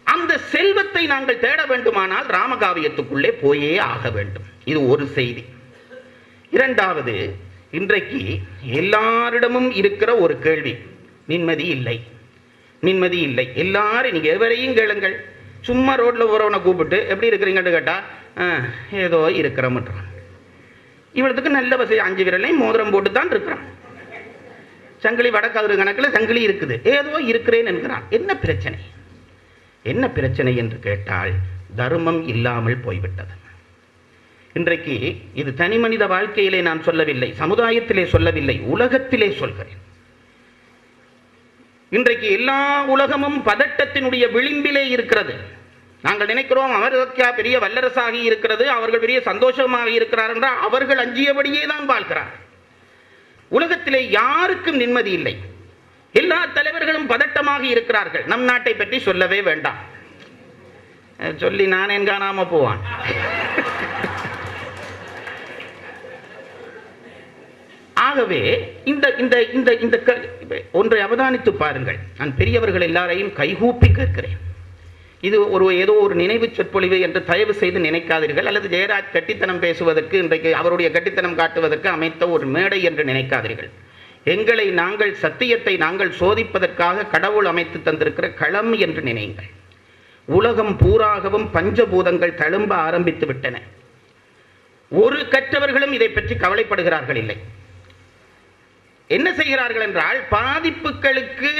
அந்த செல்வத்தை நாங்கள் தேட வேண்டுமானால் ராமகாவியத்துக்குள்ளே போயே ஆக வேண்டும். இது ஒரு செய்தி. இரண்டாவது, இன்றைக்கு எல்லாரிடமும் இருக்கிற ஒரு கேள்வி, நிம்மதி இல்லை, நிம்மதி இல்லை. எல்லாரும் நீங்க எவரையும் கேளுங்கள், சும்மா ரோட்ல போறவனை கூப்பிட்டு எப்படி இருக்கிறீங்கன்னு கேட்டா ஏதோ இருக்கிறோம்ன்றான். இவளுக்கு நல்ல வசதி, 5 விரலையும் மோதிரம் போட்டு தான் இருக்கிறான். சங்கிலி வடக்காது கணக்கில் சங்கிலி இருக்குது, ஏதோ இருக்கிறேன் என்கிறான். என்ன பிரச்சனை, என்ன பிரச்சனை என்று கேட்டால் தர்மம் இல்லாமல் போய்விட்டது. இன்றைக்கு இது தனி மனித வாழ்க்கையிலே நான் சொல்லவில்லை, சமுதாயத்திலே சொல்லவில்லை, உலகத்திலே சொல்கிறேன். இன்றைக்கு எல்லா உலகமும் பதட்டத்தினுடைய விளிம்பிலே இருக்கிறது. நாங்கள் நினைக்கிறோம் அமெரிக்கா பெரிய வல்லரசாகி இருக்கிறது, அவர்கள் பெரிய சந்தோஷமாக இருக்கிறார் என்றால் அவர்கள் அஞ்சியபடியே தான் வாழ்கிறார். உலகத்திலே யாருக்கும் நிம்மதி இல்லை. எல்லா தலைவர்களும் பதட்டமாக இருக்கிறார்கள். நம் நாட்டை பற்றி சொல்லவே வேண்டாம், சொல்லி நான் காணாம போவான். ஆகவே இந்த இந்த இந்த இந்த ஒன்றை அவதானித்து பாருங்கள். நான் பெரியவர்கள் எல்லாரையும் கைகூப்பி கேட்கிறேன். இது ஏதோ ஒரு நினைவு சொற்பொழிவு என்று தயவு செய்து நினைக்காதீர்கள், அல்லது ஜெயராஜ் கட்டித்தனம் பேசுவதற்கு, இன்றைக்கு அவருடைய கட்டித்தனம் காட்டுவதற்கு அமைத்த ஒரு மேடை என்று நினைக்காதீர்கள். எங்களை நாங்கள் சத்தியத்தை நாங்கள் சோதிப்பதற்காக கடவுள் அமைத்து தந்திருக்கிற களம் என்று நினையுங்கள். உலகம் பூராகவும் பஞ்சபூதங்கள் தழும்ப ஆரம்பித்து விட்டன. ஒரு கற்றவர்களும் இதை பற்றி கவலைப்படுகிறார்கள் இல்லை. என்ன செய்கிறார்கள் என்றால், பாதிப்புகளுக்கு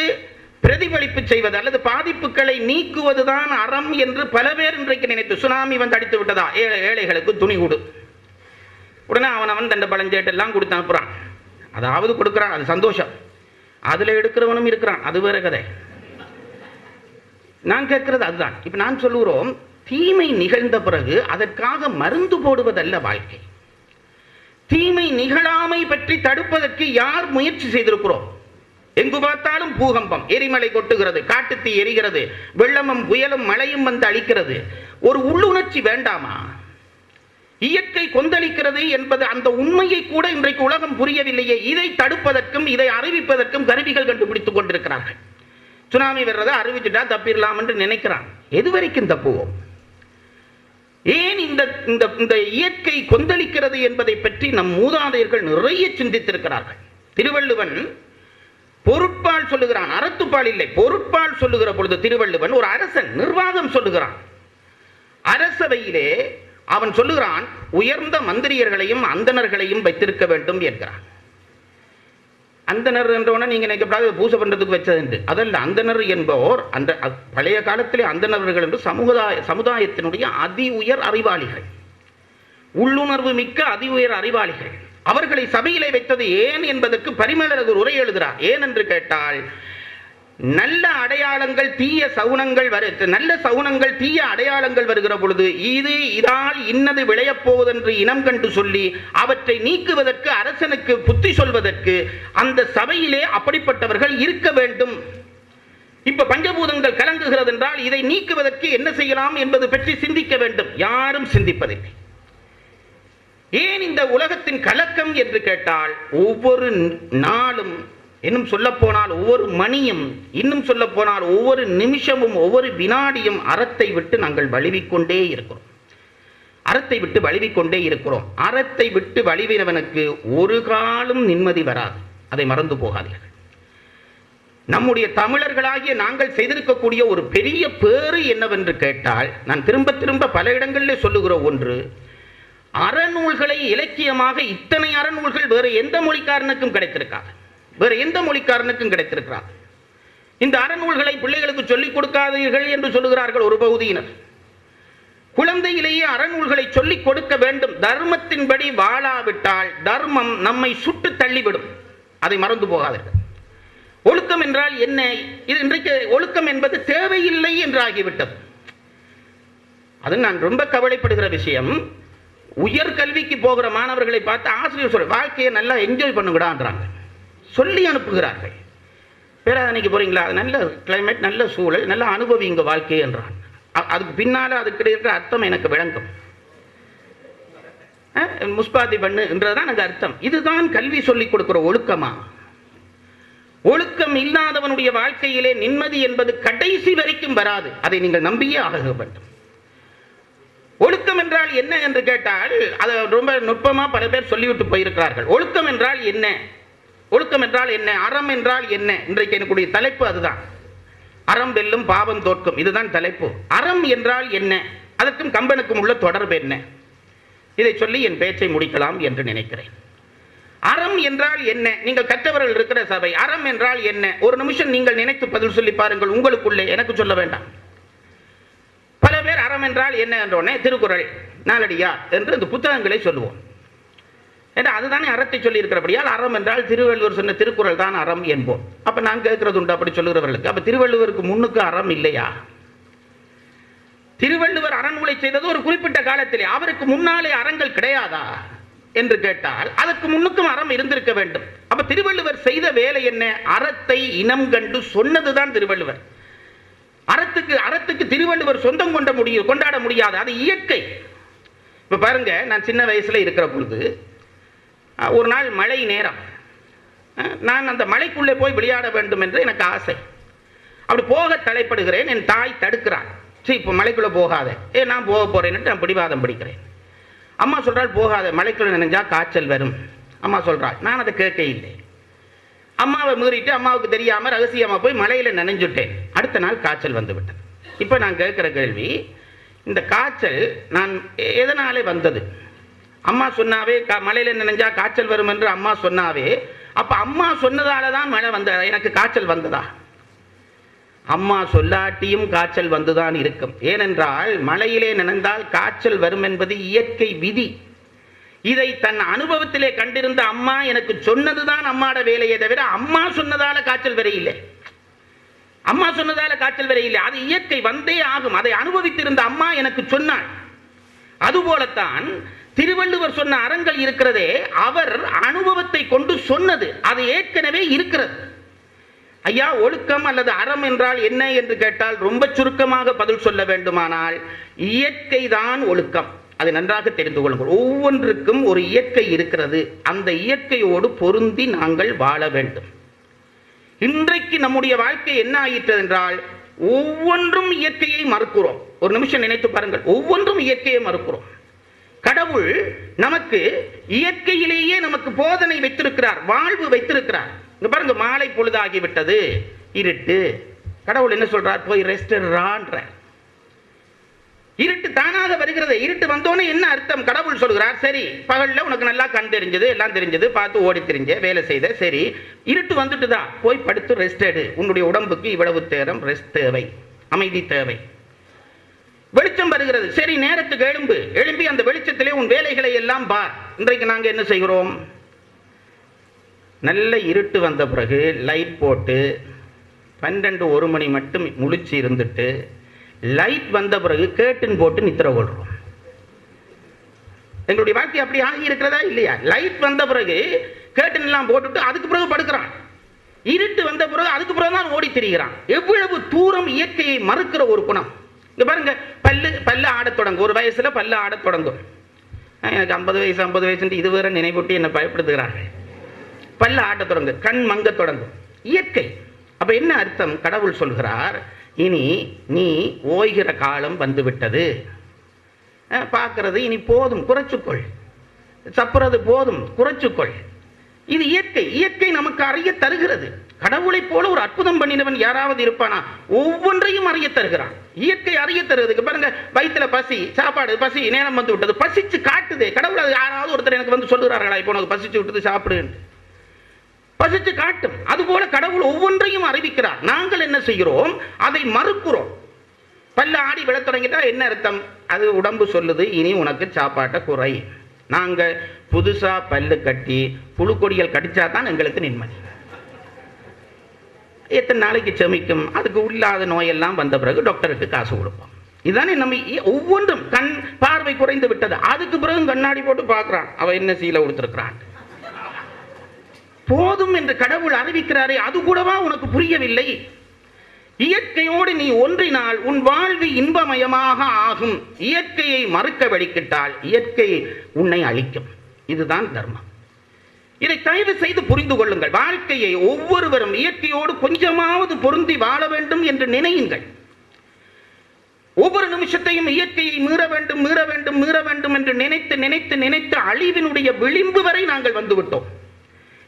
பிரதிபலிப்பு செய்வது அல்லது பாதிப்புகளை நீக்குவதுதான் அறம் என்று பல பேர் இன்றைக்கு நினைத்து, சுனாமி வந்து அடித்து விட்டதா, ஏழைகளுக்கு துணி கொடு, உடனே அவன் தண்ட பழஞ்சேட்டு எல்லாம் கொடுத்து அனுப்புறான். அதாவது கொடுக்கிறான், அது சந்தோஷம். அதுல எடுக்கிறவனும் இருக்கிறான், அது வேற கதை. நான் கேட்கிறது அதுதான். இப்ப நான் சொல்லுகிறோம், தீமை நிகழ்ந்த பிறகு அதற்காக மருந்து போடுவதல்ல வாழ்க்கை. தீமை நிகழாமை பற்றி தடுப்பதற்கு யார் முயற்சி செய்திருக்கிறோம்? எங்கு பார்த்தாலும் பூகம்பம், எரிமலை கொட்டுகிறது, காட்டுத்தீ எரிகிறது, வெள்ளமும் புயலும் மழையும் வந்து அழிக்கிறது. ஒரு உள்ளுணர்ச்சி வேண்டாமா? இயற்கை கொந்தளிக்கிறது என்பது அந்த உண்மையை கூட இன்றைக்கு உலகம் புரியவில்லையே. இதை தடுப்பதற்கும் இதை அறிவிப்பதற்கும் கருவிகள் கண்டுபிடித்துக் கொண்டிருக்கிறார்கள். சுனாமி வர்றதை அறிவிச்சுட்டா தப்பிடலாம் என்று நினைக்கிறான். எதுவரைக்கும் தப்புவோம்? ஏன் இந்த இயற்கை கொந்தளிக்கிறது என்பதை பற்றி நம் மூதாதையர்கள் நிறைய சிந்தித்திருக்கிறார்கள். திருவள்ளுவன் பொருட்பால் சொல்லுகிறான், அறத்துப்பால் இல்லை. பொருட்பால் சொல்லுகிற பொழுது திருவள்ளுவன் ஒரு அரசன் நிர்வாகம் சொல்லுகிறான். அரசவையிலே அவன் சொல்லுகிறான், உயர்ந்த மந்திரியர்களையும் அந்தணர்களையும் வைத்திருக்க வேண்டும் என்கிறான். அந்தனர் என்றோன்னா நீங்க நினைக்கப்படாது பூசை பண்றதுக்கு வச்சது என்று. அதல்ல, அந்தனர் என்போர் அந்த பழைய காலத்திலே அந்தணர்கள் என்று சமுதாயத்தினுடைய அதி உயர் அறிவாளிகள், உள்ளுணர்வு மிக்க அதி உயர் அறிவாளிகள். அவர்களை சபையிலே வைத்தது ஏன் என்பதற்கு பரிமேலழகர் உரை எழுதுகிறார். ஏன் என்று கேட்டால், நல்ல அடையாளங்கள் தீய சகுனங்கள் நல்ல சகுனங்கள் தீய அடையாளங்கள் வருகிற பொழுது இதால் இன்னது விளையப் போவதென்று இனம் கண்டு சொல்லி அவற்றை நீக்குவதற்கு, அரசனுக்கு புத்தி சொல்வதற்கு அந்த சபையிலே அப்படிப்பட்டவர்கள் இருக்க வேண்டும். இப்ப பஞ்சபூதங்கள் கலங்குகிறது என்றால் இதை நீக்குவதற்கு என்ன செய்யலாம் என்பது பற்றி சிந்திக்க வேண்டும். யாரும் சிந்திப்பதில்லை. ஏன் இந்த உலகத்தின் கலக்கம் என்று கேட்டால், ஒவ்வொரு நாளும், இன்னும் சொல்ல போனால் ஒவ்வொரு மணியும், இன்னும் சொல்ல போனால் ஒவ்வொரு நிமிஷமும், ஒவ்வொரு வினாடியும் அறத்தை விட்டு நாங்கள் வழுவிக்கொண்டே இருக்கிறோம். அறத்தை விட்டு வழுவிக்கொண்டே இருக்கிறோம். அறத்தை விட்டு வழுவினவனுக்கு ஒரு காலம் நிம்மதி வராது. அதை மறந்து போகாதீர்கள். நம்முடைய தமிழர்களாகிய நாங்கள் செய்திருக்கக்கூடிய ஒரு பெரிய பேறு என்னவென்று கேட்டால், நான் திரும்ப திரும்ப பல இடங்களிலே சொல்லுகிற ஒன்று, அறநூல்களை இலக்கியமாக இத்தனை அறநூல்கள் வேறு எந்த மொழிக்காரனுக்கும் கிடைத்திருக்காது. வேறு எந்த மொழிக்காரனுக்கும் கிடைத்திருக்கிறார். இந்த அறநூல்களை பிள்ளைகளுக்கு சொல்லிக் கொடுக்காதீர்கள் என்று சொல்லுகிறார்கள் ஒரு பகுதியினர். குழந்தையிலேயே அறநூல்களை சொல்லிக் கொடுக்க வேண்டும். தர்மத்தின்படி வாழாவிட்டால் தர்மம் நம்மை சுட்டு தள்ளிவிடும். அதை மறந்து போகாதீர்கள். ஒழுக்கம் என்றால் என்ன? இது இன்றைக்கு ஒழுக்கம் என்பது தேவையில்லை என்று ஆகிவிட்டது. அது நான் ரொம்ப கவலைப்படுகிற விஷயம். உயர் கல்விக்கு போகிற மாணவர்களை பார்த்து ஆசிரியர் சொல்ற, வாழ்க்கையை நல்லா என்ஜாய் பண்ணுங்கடான்றாங்க, சொல்லி அனுப்புகிறார்கள். பேராதனைக்கு போறீங்களா, அது நல்ல கிளைமேட், நல்ல சூழல், நல்லா அனுபவிங்க வாழ்க்கை என்றான். அதுக்கு பின்னால அதுக்கு இருக்கிற அர்த்தம் எனக்கு விளங்கும். முஸ்பாதி பண்ணு என்றதுதான் எனக்கு அர்த்தம். இதுதான் கல்வி சொல்லிக் கொடுக்கிற ஒழுக்கமா? ஒழுக்கம் இல்லாதவனுடைய வாழ்க்கையிலே நிம்மதி என்பது கடைசி வரைக்கும் வராது. அதை நீங்கள் நம்பியே ஆக வேண்டும். ஒழுக்கம் என்றால் என்ன என்று கேட்டால், அதை ரொம்ப நுட்பமா பல பேர் சொல்லிவிட்டு போயிருக்கிறார்கள். ஒழுக்கம் என்றால் என்ன? ஒழுக்கம் என்றால் என்ன? அறம் என்றால் என்ன? இன்றைக்கு எனக்குடைய தலைப்பு அதுதான். அறம் வெல்லும் பாவம் தோற்கும், இதுதான் தலைப்பு. அறம் என்றால் என்ன? அதற்கும் கம்பனுக்கும் உள்ள தொடர்பு என்ன? இதை சொல்லி என் பேச்சை முடிக்கலாம் என்று நினைக்கிறேன். அறம் என்றால் என்ன? நீங்கள் கற்றவர்கள் இருக்கிற சபை, அறம் என்றால் என்ன? ஒரு நிமிஷம் நீங்கள் நினைத்து பதில் சொல்லி பாருங்கள் உங்களுக்குள்ளே, எனக்கு சொல்ல வேண்டாம். பல பேர் அறம் என்றால் என்ன என்றோடனே திருக்குறள், நாலடியார் என்று இந்த புத்தகங்களை சொல்லுவோம். ஏன்னா அதுதானே அறத்தை சொல்லி இருக்கிறபடியால் அறம் என்றால் திருவள்ளுவர் சொன்ன திருக்குறள் தான் அறம் என்போம். அப்ப நான் கேட்கிறது உண்டு அப்படி சொல்லுகிறவர்களுக்கு, அப்ப திருவள்ளுவருக்கு முன்னுக்கு அறம் இல்லையா? திருவள்ளுவர் அறநூலை செய்தது ஒரு குறிப்பிட்ட காலத்திலே, அவருக்கு முன்னாலே அறங்கள் கிடையாதா? என்று கேட்டால் அதற்கு முன்னுக்கும் அறம் இருந்திருக்க வேண்டும். அப்ப திருவள்ளுவர் செய்த வேலை என்ன? அறத்தை இனம் கண்டு சொன்னதுதான் திருவள்ளுவர். அறத்துக்கு திருவள்ளுவர் சொந்தம் கொண்டாட முடியாது, அது இயற்கை. இப்ப பாருங்க, நான் சின்ன வயசுல இருக்கிற பொழுது ஒரு நாள் மழை நேரம், நான் அந்த மலைக்குள்ளே போய் விளையாட வேண்டும் என்று எனக்கு ஆசை. அப்படி போக தலைப்படுகிறேன், என் தாய் தடுக்கிறாள். சரி, இப்போ மலைக்குள்ள போகாத. நான் போக போறேன்னு நான் பிடிவாதம் பிடிக்கிறேன். அம்மா சொல்றாள் போகாத, மலைக்குள்ள நினைஞ்சா காய்ச்சல் வரும். அம்மா சொல்றாள். நான் அதை கேட்க இல்லை. அம்மாவை மீறிட்டு அம்மாவுக்கு தெரியாம ரகசியமா போய் மலையில நனைஞ்சுட்டேன். அடுத்த நாள் காய்ச்சல் வந்து விட்டது. இப்ப நான் கேட்கிற கேள்வி, இந்த காய்ச்சல் நான் எதனாலே வந்தது? அம்மா சொன்னாவே மலையில நினைஞ்சா காய்ச்சல் வரும் என்று அம்மா சொன்னாவே, அப்ப அம்மா சொன்னதாலதான் மழை வந்த எனக்கு காய்ச்சல் வந்ததா? அம்மா சொல்லாட்டியும் காய்ச்சல் வந்துதான் இருக்கும். ஏனென்றால் மலையிலே நனைந்தால் காய்ச்சல் வரும் என்பது இயற்கை விதி. இதை தன் அனுபவத்திலே கண்டிருந்த அம்மா எனக்கு சொன்னதுதான் அம்மாட வேலையை தவிர அம்மா சொன்னதால காய்ச்சல் வரையில்லை. அம்மா சொன்னதால காய்ச்சல் வரையில்லை, அது இயற்கை, வந்தே ஆகும். அதை அனுபவித்திருந்த அம்மா எனக்கு சொன்னாள். அதுபோலத்தான் திருவள்ளுவர் சொன்ன அறங்கள் இருக்கிறதே, அவர் அனுபவத்தை கொண்டு சொன்னது, அது ஏற்கனவே இருக்கிறது. ஐயா, ஒழுக்கம் அல்லது அறம் என்றால் என்ன என்று கேட்டால் ரொம்ப சுருக்கமாக பதில் சொல்ல வேண்டுமானால் இயற்கை தான் ஒழுக்கம். அதை நன்றாக தெரிந்து கொள்ளுங்கள். ஒவ்வொன்றுக்கும் ஒரு இயற்கை இருக்கிறது. அந்த இயற்கையோடு பொருந்தி நாங்கள் வாழ வேண்டும். இன்றைக்கு நம்முடைய வாழ்க்கை என்ன ஆயிற்று என்றால் ஒவ்வொன்றும் இயற்கையை மறுக்கிறோம். ஒரு நிமிஷம் நினைத்து பாருங்கள், ஒவ்வொன்றும் இயற்கையை மறுக்கிறோம். கடவுள் நமக்கு இயற்கையிலேயே நமக்கு போதனை வைத்திருக்கிறார், வாழ்வு வைத்திருக்கிறார். பாருங்க, மாலை பொழுதாகிவிட்டது, இருட்டு. கடவுள் என்ன சொல்றார்? போய் ரெஸ்ட் எடுறான்ற. இருட்டு தானாக வருகிறது. இருட்டு வந்தோன்னு என்ன அர்த்தம்? கடவுள் சொல்கிறார், சரி பகல்ல உனக்கு நல்லா கண் தெரிஞ்சது, எல்லாம் தெரிஞ்சது, பார்த்து ஓடி தெரிஞ்ச, வேலை செய்த, சரி இருட்டு வந்துட்டுதா, போய் படுத்து ரெஸ்ட் எடு. உன்னுடைய உடம்புக்கு இவ்வளவு நேரம் ரெஸ்ட் தேவை, அமைதி தேவை. வெளிச்சம் வருகிறது, சரி நேரத்துக்கு எழும்பி அந்த வெளிச்சத்திலே உன் வேலைகளை எல்லாம் பார். இன்றைக்கு நாங்க என்ன செய்கிறோம்? நல்ல இருட்டு வந்த பிறகு லைட் போட்டு 12-1 மணி மட்டும் முழிச்சு இருந்துட்டு லைட் வந்த பிறகு கேட்டுன்னு போட்டு நித்திர கொள்றோம். எங்களுடைய வாழ்க்கை அப்படி ஆகி இருக்கிறதா இல்லையா? லைட் வந்த பிறகு கேட்டுன்னு எல்லாம் போட்டுட்டு அதுக்கு பிறகு படுக்கிறான். இருட்டு வந்த பிறகு அதுக்கு பிறகு தான் ஓடி திரிகிறான். எவ்வளவு தூரம் இயற்கையை மறுக்கிற ஒரு குணம். இங்க பாருங்க, பல்லு ஆடத் தொடங்கும். ஒரு வயசுல பல்லு ஆடத் தொடங்கும். எனக்கு 50 வயசு இது வேற நினைவூட்டி என்னை பயப்படுத்துகிறார்கள். பல்ல ஆட்டத் தொடங்கும், கண் மங்க தொடங்கும். இயற்கை. அப்ப என்ன அர்த்தம்? கடவுள் சொல்கிறார், இனி நீ ஓய்கிற காலம் வந்துவிட்டது, பார்க்கிறது இனி போதும், குறைச்சுக்கொள். சப்புறது போதும், குறைச்சுக்கொள். இது இயற்கை. இயற்கை நமக்கு அறிய தருகிறது. கடவுளை போல ஒரு அற்புதம் பண்ணினவன் யாராவது இருப்பானா? ஒவ்வொன்றையும் அறிய தருகிறான். இயற்கை அறிய தருகிறதுக்கு பாருங்க, வயிற்றுல பசி, சாப்பாடு, பசி, நேரம் வந்து விட்டது, பசிச்சு காட்டுதே. கடவுள் அது யாராவது ஒருத்தர் எனக்கு வந்து சொல்லுறார்களா, இப்போ உனக்கு பசிச்சு விட்டது சாப்பிடு, பசிச்சு காட்டும். அதுபோல கடவுள் ஒவ்வொன்றையும் அறிவிக்கிறார். நாங்கள் என்ன செய்கிறோம்? அதை மறுக்கிறோம். பல்ல ஆடி விழ தொடங்கிட்டா என்ன அர்த்தம்? அது உடம்பு சொல்லுது, இனி உனக்கு சாப்பாட்டை குறை. நாங்க புதுசா பல்லு கட்டி புழுக்கொடிகள் கடிச்சா தான் எங்களுக்கு நிம்மதி. எத்தனை நாளைக்கு செமிக்கும்? அதுக்கு உள்ளாத நோயெல்லாம் வந்த பிறகு டாக்டருக்கு காசு கொடுப்போம். இதுதானே நம்ம ஒவ்வொன்றும். கண் பார்வை குறைந்து விட்டது, அதுக்கு பிறகு கண்ணாடி போட்டு பார்க்கிறான், அவன் என்ன சீலை கொடுத்திருக்கிறான். போதும் என்று கடவுள் அறிவிக்கிறாரே, அது கூடவா உனக்கு புரியவில்லை? இயற்கையோடு நீ ஒன்றினால் உன் வாழ்வு இன்பமயமாக ஆகும். இயற்கையை மறுக்க வழிக்கிட்டால் இயற்கை உன்னை அழிக்கும். இதுதான் தர்மம். இதை தயவு செய்து புரிந்து கொள்ளுங்கள். வாழ்க்கையை ஒவ்வொருவரும் இயற்கையோடு கொஞ்சமாவது பொருந்தி வாழ வேண்டும் என்று நினையுங்கள். ஒவ்வொரு நிமிஷத்தையும் இயற்கையை மீற வேண்டும் என்று நினைத்து அழிவினுடைய விளிம்பு வரை நாங்கள் வந்துவிட்டோம்.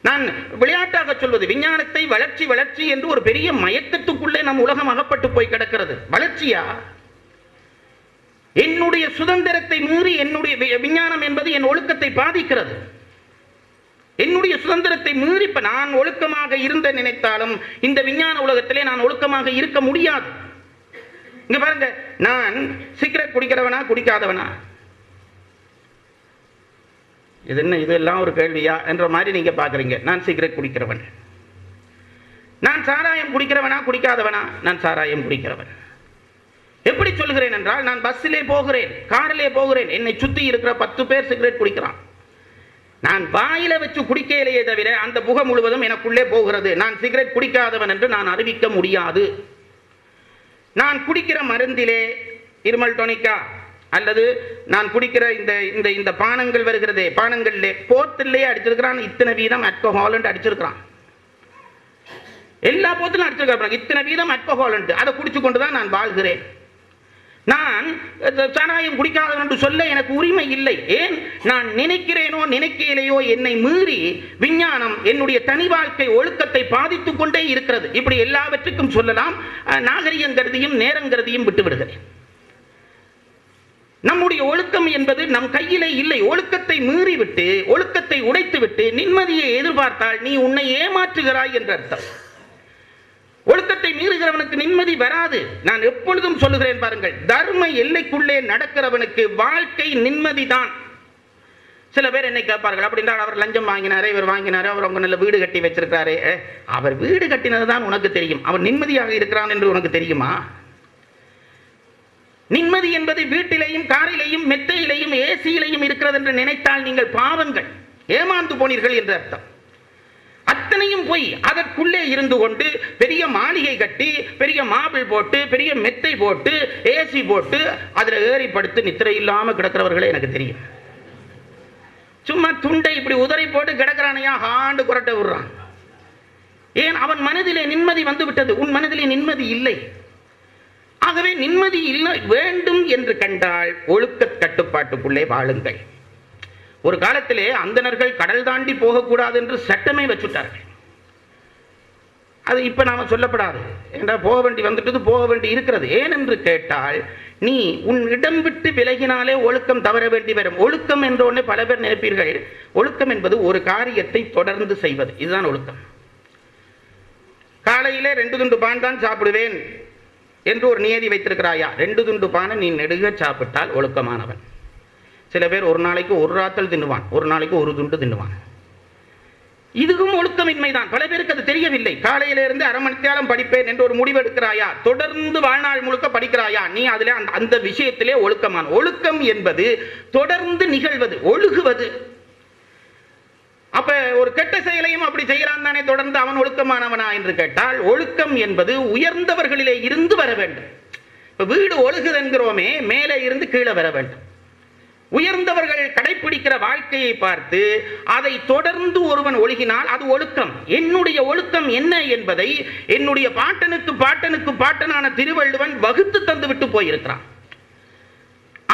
நான் விளையாட்டாக சொல்வது, விஞ்ஞானத்தை வளர்ச்சி என்று ஒரு பெரிய மயக்கத்துக்குள்ளே நம் உலகம் அகப்பட்டு போய் கிடக்கிறது. வளர்ச்சியா? என்னுடைய சுதந்திரத்தை மீறி என்னுடைய விஞ்ஞானம் என்பது என் ஒழுக்கத்தை பாதிக்கிறது. என்னுடைய சுதந்திரத்தை மீறி இப்ப நான் ஒழுக்கமாக இருந்த நினைத்தாலும் இந்த விஞ்ஞான உலகத்திலே நான் ஒழுக்கமாக இருக்க முடியாது. இங்க பாருங்க, நான் சிகரெட் குடிக்கிறவனா குடிக்காதவனா? இது என்ன, இதெல்லாம் ஒரு கேள்வியா என்ற மாதிரி நீங்க பாக்குறீங்க. நான் சிகரெட் குடிக்கிறவன். நான் சாராயம் குடிக்கிறவனா குடிக்காதவனா? நான் சாராயம் குடிக்கிறவன். எப்படி சொல்கிறேன் என்றால், நான் பஸ்ஸிலே போகிறேன், காரிலே போகிறேன், என்னை சுத்தி இருக்கிற 10 பேர் சிகரெட் குடிக்கிறான். நான் வாயில வச்சு குடிக்கலையே தவிர அந்த புகை முழுவதும் எனக்குள்ளே போகிறது. நான் சிகரெட் குடிக்காதவன் என்று நான் அறிவிக்க முடியாது. நான் குடிக்கிற மருந்திலே இருமல் டோனிக்கா அல்லது நான் குடிக்கிற இந்த இந்த பானங்கள் வருகிறதே, பானங்களிலே போத்திலேயே அடிச்சிருக்கிறான் இத்தனை வீதம் ஆல்கஹால் அடிச்சிருக்கிறான். எல்லா போத்திலும் அடிச்சிருக்கிறான் இத்தனை வீதம் ஆல்கஹால். அதை குடிச்சு கொண்டுதான் நான் வாழ்கிறேன். நான் சாராயம் குடிக்காதவன் என்று சொல்ல எனக்கு உரிமை இல்லை. ஏன்? நான் நினைக்கிறேனோ நினைக்கலையோ என்னை மீறி விஞ்ஞானம் என்னுடைய தனி வாழ்க்கை ஒழுக்கத்தை பாதித்துக் கொண்டே இருக்கிறது. இப்படி எல்லாவற்றுக்கும் சொல்லலாம். நாகரிகங்கிறதையும் நேரங்கிறதையும் விட்டுவிடுகிறேன். நம்முடைய ஒழுக்கம் என்பது நம் கையிலே இல்லை. ஒழுக்கத்தை மீறிவிட்டு, ஒழுக்கத்தை உடைத்துவிட்டு நிம்மதியை எதிர்பார்த்தால் நீ உன்னை ஏமாற்றுகிறாய் என்ற அர்த்தம். ஒழுக்கத்தை மீறுகிறவனுக்கு நிம்மதி வராது. நான் எப்பொழுதும் சொல்லுகிறேன் பாருங்கள், தர்ம எல்லைக்குள்ளே நடக்கிறவனுக்கு வாழ்க்கை நிம்மதிதான். சில பேர் என்னை கேட்பார்கள், அப்படின்னா அவர் லஞ்சம் வாங்கினாரே, இவர் வாங்கினாரே, அவர் அவங்க நல்ல வீடு கட்டி வச்சிருக்காரு. அவர் வீடு கட்டினதுதான் உனக்கு தெரியும். அவர் நிம்மதியாக இருக்கிறான் என்று உனக்கு தெரியுமா? நிம்மதி என்பது வீட்டிலேயும் காரிலேயும் மெத்தையிலேயும் ஏசியிலேயும் இருக்கிறது என்று நினைத்தால் நீங்கள் பாவங்கள், ஏமாந்து போனீர்கள் என்று அர்த்தம். அத்தனையும் போய் அதற்குள்ளே இருந்து கொண்டு பெரிய மாளிகை கட்டி பெரிய மாபிள் போட்டு பெரிய மெத்தை போட்டு ஏசி போட்டு அதுல ஏறி படுத்து நித்திரை இல்லாம கிடக்கிறவர்களே எனக்கு தெரியும். சும்மா துண்டை இப்படி உதறி போட்டு கிடக்கிறானையா ஆண்டு குரட்டை விடுறான். ஏன்? அவன் மனதிலே நிம்மதி வந்து விட்டது. உன் மனதிலே நிம்மதி இல்லை. ஆகவே நிம்மதி இல்லை வேண்டும் என்று கண்டால் ஒழுக்க கட்டுப்பாட்டுக்குள்ளே வாழுங்கள். ஒரு காலத்திலே அந்தணர்கள் கடல் தாண்டி போகக்கூடாது என்று சட்டமே வச்சுட்டார்கள். அது இப்ப நாம சொல்லப்படாது என்றால் போக வேண்டி வந்துட்டது, போக வேண்டி இருக்கிறது. ஏன் என்று கேட்டால், நீ உன் இடம் விட்டு விலகினாலே ஒழுக்கம் தவற வேண்டி வரும். ஒழுக்கம் என்ற ஒண்ணே பல பேர் நினைப்பீர்கள். ஒழுக்கம் என்பது ஒரு காரியத்தை தொடர்ந்து செய்வது, இதுதான் ஒழுக்கம். காலையிலே 2 துண்டு பான் தான் சாப்பிடுவேன் என்று ஒரு நியதி வைத்திருக்கிறாயா? 2 துண்டு பானை நீ நெடுக சாப்பிட்டால் ஒழுக்கமானவன். சில பேர் ஒரு நாளைக்கு ஒரு ராத்தல் தின்னுவான், ஒரு நாளைக்கு ஒரு துண்டு தின்னுவான். இதுவும் ஒழுக்கமின்மைதான். பல பேருக்கு அது தெரியவில்லை. காலையிலிருந்து அரை மணி நேரம் படிப்பேன் என்று ஒரு முடிவு எடுக்கிறாயா? தொடர்ந்து வாழ்நாள் முழுக்க படிக்கிறாயா? நீ அதுல அந்த விஷயத்திலே ஒழுக்கமான. ஒழுக்கம் என்பது தொடர்ந்து நிகழ்வது, ஒழுகுவது. அப்ப ஒரு கெட்ட செயலையும் அப்படி செய்யறான் தானே தொடர்ந்து, அவன் ஒழுக்கமானவனா என்று கேட்டால், ஒழுக்கம் என்பது உயர்ந்தவர்களிலே இருந்து வர வேண்டும். இப்ப வீடு ஒழுகுது என்கிறோமே, மேலே இருந்து கீழே வர வேண்டும். உயர்ந்தவர்கள் கடைபிடிக்கிற வாழ்க்கையை பார்த்து அதை தொடர்ந்து ஒருவன் ஒழுகினால் அது ஒழுக்கம். என்னுடைய ஒழுக்கம் என்ன என்பதை என்னுடைய பாட்டனுக்கு பாட்டனுக்கு பாட்டனான திருவள்ளுவன் வகுத்து தந்து விட்டு போயிருக்கிறான்.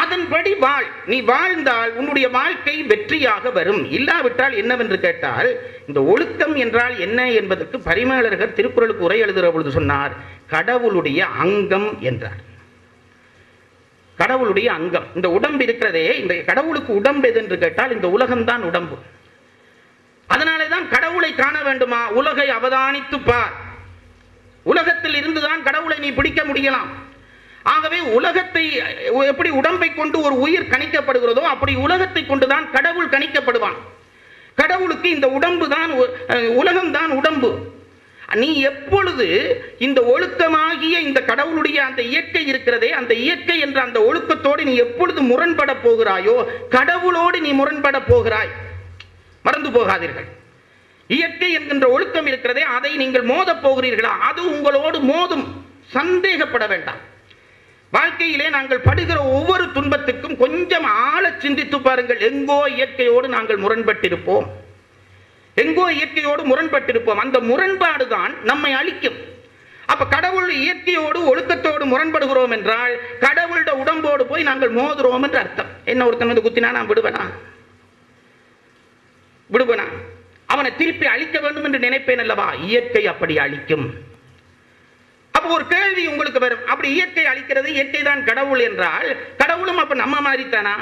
அதன்படி வாழ். நீ வாழ்ந்தால் உன்னுடைய வாழ்க்கை வெற்றியாக வரும். இல்லாவிட்டால் என்னவென்று கேட்டால், இந்த ஒழுக்கம் என்றால் என்ன என்பதற்கு பரிமேலழகர் திருக்குறளுக்கு உரை எழுதுகிற பொழுது சொன்னார், கடவுளுடைய அங்கம் என்றார். கடவுளுடைய அங்கம். இந்த உடம்பு இருக்கிறதே, இந்த கடவுளுக்கு உடம்பு எது என்று கேட்டால் இந்த உலகம்தான் உடம்பு. அதனாலே தான் கடவுளை காண வேண்டுமா, உலகை அவதானித்து பார். உலகத்தில் இருந்துதான் கடவுளை நீ பிடிக்க முடியலாம். ஆகவே உலகத்தை எப்படி உடம்பை கொண்டு ஒரு உயிர் கணிக்கப்படுகிறதோ அப்படி உலகத்தை கொண்டுதான் கடவுள் கணிக்கப்படுவான். கடவுளுக்கு இந்த உடம்பு தான், உலகம் தான் உடம்பு. நீ எப்பொழுது இந்த ஒழுக்கமாகிய இந்த கடவுளுடைய அந்த இயற்கை இருக்கிறதே, அந்த இயற்கை என்ற அந்த ஒழுக்கத்தோடு நீ எப்பொழுது முரண்பட போகிறாயோ கடவுளோடு நீ முரண்பட போகிறாய். மறந்து போகாதீர்கள். இயற்கை என்கின்ற ஒழுக்கம் இருக்கிறதே, அதை நீங்கள் மோத போகிறீர்களா? அது உங்களோடு மோதும், சந்தேகப்பட வேண்டாம். வாழ்க்கையிலே நாங்கள் படுகிற ஒவ்வொரு துன்பத்துக்கும் கொஞ்சம் ஆழ சிந்தித்து பாருங்கள். எங்கோ இயற்கையோடு நாங்கள் முரண்பட்டிருப்போம், எங்கோ இயற்கையோடு முரண்பட்டிருப்போம். அந்த முரண்பாடு தான் நம்மை அழிக்கும். அப்ப கடவுள் இயற்கையோடு ஒழுக்கத்தோடு முரண்படுகிறோம் என்றால் கடவுளுடைய உடம்போடு போய் நாங்கள் மோதுறோம் என்று அர்த்தம். என்ன, ஒருத்தன் வந்து குத்தினா நான் விடுவேனா? அவனை திருப்பி அழிக்க வேண்டும் என்று நினைப்பேன் அல்லவா? இயற்கை அப்படி அழிக்கும். அப்ப ஒரு கேள்வி உங்களுக்கு வரும், அப்படி இயற்கை அழிக்கிறது, இயற்கை தான் கடவுள் என்றால் கடவுளும் அப்ப நம்ம மாதிரி தானா?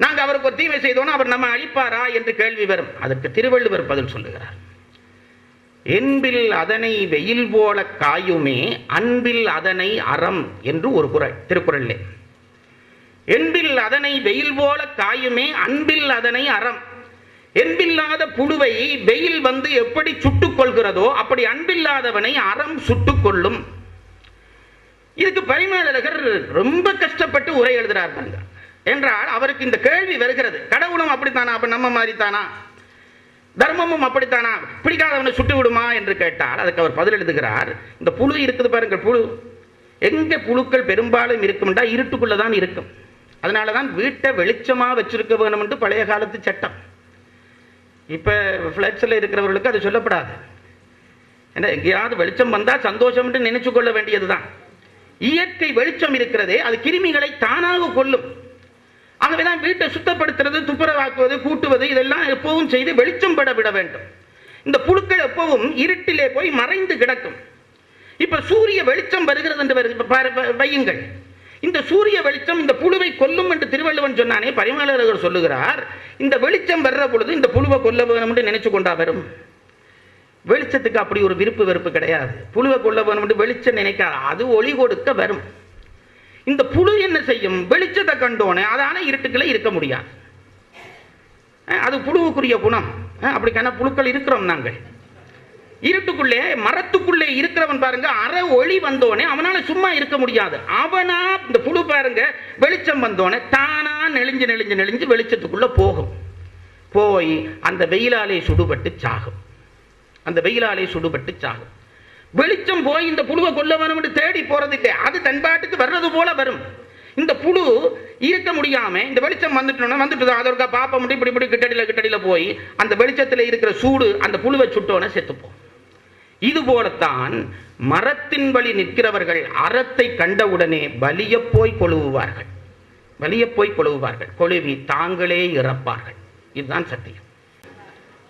நாங்க அவருக்கு ஒரு தீமை செய்தோம், அவர் நம்ம அழிப்பாரா என்று கேள்வி வரும். அதற்கு திருவள்ளுவர் பதில் சொல்லுகிறார். என்பில் அதனை வெயில் போல காயுமே, அன்பில் அதனை அறம் என்று ஒரு குறள் திருக்குறளிலே. என்பில் அதனை வெயில் போல காயுமே, அன்பில் அதனை அறம். என்பில்லாத புழுவை வெயில் வந்து எப்படி சுட்டுக் கொள்கிறதோ அப்படி அன்பில்லாதவனை அறம் சுட்டுக் கொள்ளும். இதுக்கு பரிமேலழகர் ரொம்ப கஷ்டப்பட்டு உரை எழுதுகிறார் என்றால் அவருக்கு இந்த கேள்வி வருகிறது. கடவுளும் தர்மமும் அப்படித்தானா? அப்ப நம்ம மாதிரி தானா? தர்மமும் அப்படித்தானா? பிடிக்காதவனை சுட்டு விடுமா என்று கேட்டால் அதுக்கு அவர் பதில் எழுதுகிறார், இந்த புழு இருக்குது பாருங்கள், புழு எங்க புழுக்கள் பெரும்பாலும் இருக்கும்டா இருட்டுக்குள்ளதான் இருக்கும். அதனாலதான் வீட்டை வெளிச்சமா வச்சிருக்க வேணும் என்று பழைய காலத்து சட்டம். இப்ப பிளட்ஸ்ல இருக்கிறவர்களுக்கு அது சொல்லப்படாது. ஏன்னா எங்கேயாவது வெளிச்சம் வந்தா சந்தோஷம் என்று நினைச்சு கொள்ள வேண்டியதுதான். இயற்கை வெளிச்சம் இருக்கிறதே அது கிருமிகளை தானாக கொல்லும். ஆகவேதான் வீட்டை சுத்தப்படுத்துறது, துப்புரவாக்குவது, கூட்டுவது இதெல்லாம் எப்பவும் செய்து வெளிச்சம் பட விட வேண்டும். இந்த புழுக்கள் எப்பவும் இருட்டிலே போய் மறைந்து கிடக்கும். இப்ப சூரிய வெளிச்சம் வருகிறது என்று வையுங்கள். இந்த சூரிய வெளிச்சம் இந்த புழுவை கொல்லும் என்று திருவள்ளுவன் சொன்னானே, பரிமளர் சொல்லுகிறார், இந்த வெளிச்சம் வர்ற பொழுது இந்த புழுவை கொல்ல வேணும் என்று நினைச்சு கொண்டா வரும். வெளிச்சத்துக்கு அப்படி ஒரு விருப்பு வெறுப்பு கிடையாது. புழுவை கொல்ல வேணும் என்று வெளிச்சம் நினைக்காது, அது ஒளி கொடுக்க வரும். இந்த புழு என்ன செய்யும்? வெளிச்சத்தை கண்டோனே அதான இருட்டுக்குள்ள இருக்க முடியாது. அது புழுவுக்குரிய குணம். அப்படிக்கான புழுக்கள் இருக்கிறோம் நாங்கள். இருட்டுக்குள்ளே மரத்துக்குள்ளே இருக்கிறவன் பாருங்க, அரை ஒளி வந்தோனே அவனால சும்மா இருக்க முடியாது. அவனா இந்த புழு பாருங்க, வெளிச்சம் வந்தோனே தானா நெளிஞ்சு நெளிஞ்சு நெளிஞ்சு வெளிச்சத்துக்குள்ள போகும். போய் அந்த வெயிலாலே சுடுபட்டு சாகும். அந்த வெயிலாலே சுடுபட்டு சாகும். வெளிச்சம் போய் இந்த புழுவை கொல்ல வேணும் என்று தேடி போறது இல்லை, அது தன்பாட்டுக்கு வர்றது போல வரும். இந்த புழு இருக்க முடியாம இந்த வெளிச்சம் வந்துட்டு அதற்கா பாப்ப முடியும், இப்படி இப்படி கிட்டடியில போய் அந்த வெளிச்சத்தில் இருக்கிற சூடு அந்த புழுவை சுட்டோன செத்துப்போம். இது போலத்தான் மரத்தின் வழி நிற்கிறவர்கள் அறத்தை கண்டவுடனே வலிய போய் கொழுவுவார்கள். வலிய போய் கொழுவுவார்கள், கொழுவி தாங்களே இறப்பார்கள். இதுதான் சத்தியம்.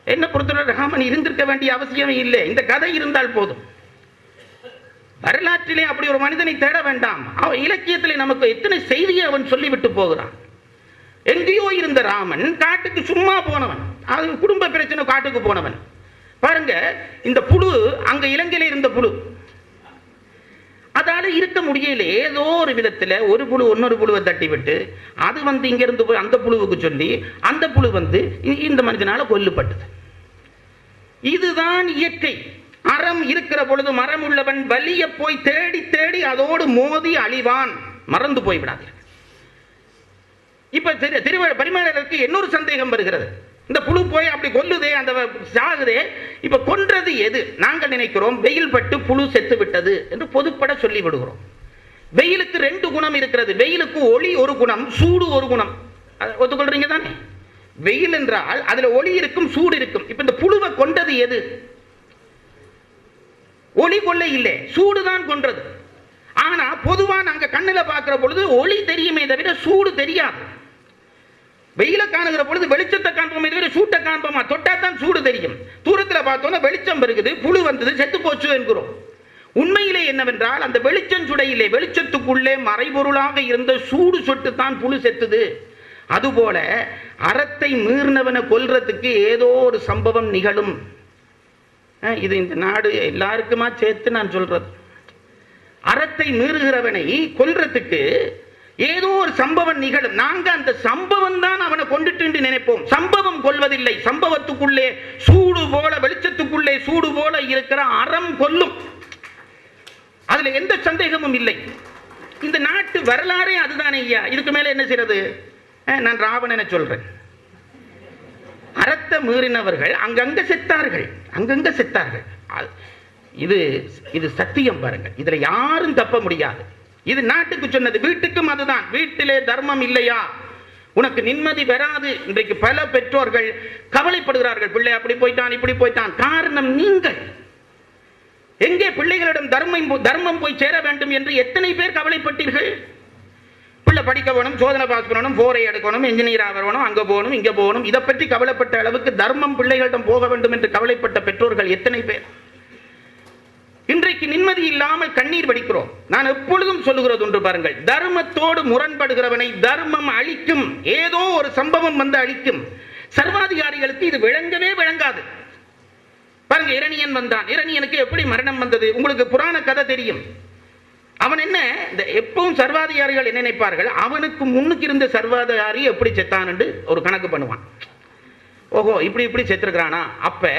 என்ன பொறுத்தவரை ராமன் இருந்திருக்க வேண்டிய அவசியம் இல்லை, இந்த கதை இருந்தால் போதும். வரலாற்றிலே அப்படி ஒரு மனிதனை தேட வேண்டாம். அவன் இலக்கியத்திலே நமக்கு எத்தனை செய்தியை அவன் சொல்லிவிட்டு போகிறான். எங்கேயோ இருந்த ராமன் காட்டுக்கு சும்மா போனவன், அது குடும்ப பிரச்சனை காட்டுக்கு போனவன். பாருங்க, இந்த புழு அங்க இலங்கையில இருந்த புழு, அதால இருக்க முடியல. ஏதோ ஒரு விதத்துல ஒரு புழு இன்னொரு புழுவை தட்டி விட்டு அது இங்க இருந்து போய் அந்த புழுவுக்கு சொல்லி அந்த புழு இந்த மனிதனால கொல்லப்பட்டது. இதுதான் இயற்கை. அறம் இருக்கிற பொழுது மரம் உள்ளவன் வலிய போய் தேடி தேடி அதோடு மோதி அழிவான். மறந்து போய்விடாதீர்கள். இப்ப பரிமளருக்கு இன்னொரு சந்தேகம் வருகிறது. இந்த புழு போய் அப்படி கொல்லுதே, அந்த சாகுதே, இப்ப கொன்றது எது? நாங்கள் நினைக்கிறோம் வெயில் பட்டு புழு செத்து விட்டது என்று பொதுப்பட சொல்லி விடுகிறோம். வெயிலுக்கு ரெண்டு குணம் இருக்கிறது. வெயிலுக்கு ஒளி ஒரு குணம், சூடு ஒரு குணம். ஒத்துக்கொள்றீங்க தானே? வெயில் என்றால் அதுல ஒளி இருக்கும், சூடு இருக்கும். இப்ப இந்த புழுவை கொண்டது எது? ஒளி கொள்ள இல்லை, சூடுதான் கொன்றது. ஆனா பொதுவா நாங்க கண்ணுல பார்க்கிற பொழுது ஒளி தெரியுமே தவிர சூடு தெரியாது. வெயில காணுகிற பொழுது வெளிச்சத்தை காண்போமே தவிர சூட்டை காண்போமா? தொட்டாத்தான் சூடு தெரியும். தூரத்தில் பார்த்தோன்னா வெளிச்சம் வருகிறது, புழு வந்தது, செத்து போச்சு என்கிறோம். உண்மையிலே என்னவென்றால் அந்த வெளிச்சம் சுடையிலே வெளிச்சத்துக்குள்ளே மறைபொருளாக இருந்த சூடு சொட்டு தான் புழு செத்துது. அதுபோல அறத்தை மீறினவனை கொல்றதுக்கு ஏதோ ஒரு சம்பவம் நிகழும். இது இந்த நாடு எல்லாருக்குமா சேர்த்து நான் சொல்றது. அறத்தை மீறுகிறவனை கொல்றதுக்கு ஏதோ ஒரு சம்பவம் நிகழும். நாங்க அந்த சம்பவம் தான் அவனை கொண்டுட்டு நினைப்போம். சம்பவம் கொல்வதில்லை. சம்பவத்துக்குள்ளே சூடு போல, வெளிச்சத்துக்குள்ளே சூடு போல இருக்கிற அறம் கொல்லும். அதுல எந்த சந்தேகமும் இல்லை. இந்த நாட்டு வரலாறே அதுதானே ஐயா. இதுக்கு மேல என்ன செய்யறது? நான் ராவணனை சொல்றேன். அறத்தை மீறினவர்கள் அங்கங்க செத்தார்கள், அங்கங்க செத்தார்கள். இது சத்தியம் பாருங்கள். இதுல யாரும் தப்ப முடியாது. இது நாட்டுக்கு சொன்னது, வீட்டுக்கும் அதுதான். வீட்டிலே தர்மம் இல்லையா உனக்கு நிம்மதி வராது. இன்றைக்கு பல பெற்றோர்கள் கவலைப்படுகிறார்கள், பிள்ளை அப்படி போயிட்டான் இப்படி போயிட்டான். காரணம் நீங்கள். எங்கே பிள்ளைகளிடம் தர்மம் போய் சேர வேண்டும் என்று எத்தனை பேர் கவலைப்பட்டீர்கள்? பிள்ளை படிக்க வேணும், சோதனை பாஸ் பண்ணணும், போரை எடுக்கணும், இன்ஜினியராக வரணும், அங்க போகணும் இங்க போகணும், இதை பற்றி கவலைப்பட்ட அளவுக்கு தர்மம் பிள்ளைகளிடம் போக வேண்டும் என்று கவலைப்பட்ட பெற்றோர்கள் எத்தனை பேர்? இன்றைக்கு நிம்மதி இல்லாமல் கண்ணீர் வடிக்கிறோம். நான் எப்பொழுதும் சொல்லுகிறது ஒன்று பாருங்கள், தர்மத்தோடு முரண்படுகிறவனை தர்மம் அழிக்கும். ஏதோ ஒரு சம்பவம் வந்து அழிக்கும். சர்வாதிகாரிகளுக்கு இது விளங்கவே விளங்காது. பாருங்க, இரணியன் வந்தான். இரணியனுக்கு எப்படி மரணம் வந்தது? உங்களுக்கு புராண கதை தெரியும். அவன் என்ன, இந்த எப்பவும் சர்வாதிகாரிகள் என்ன நினைப்பார்கள், அவனுக்கு முன்னுக்கு இருந்த சர்வாதிகாரி எப்படி செத்தான் என்று ஒரு கணக்கு பண்ணுவான். ஓஹோ இப்படி இப்படி செத்துருக்கிறானா, அப்ப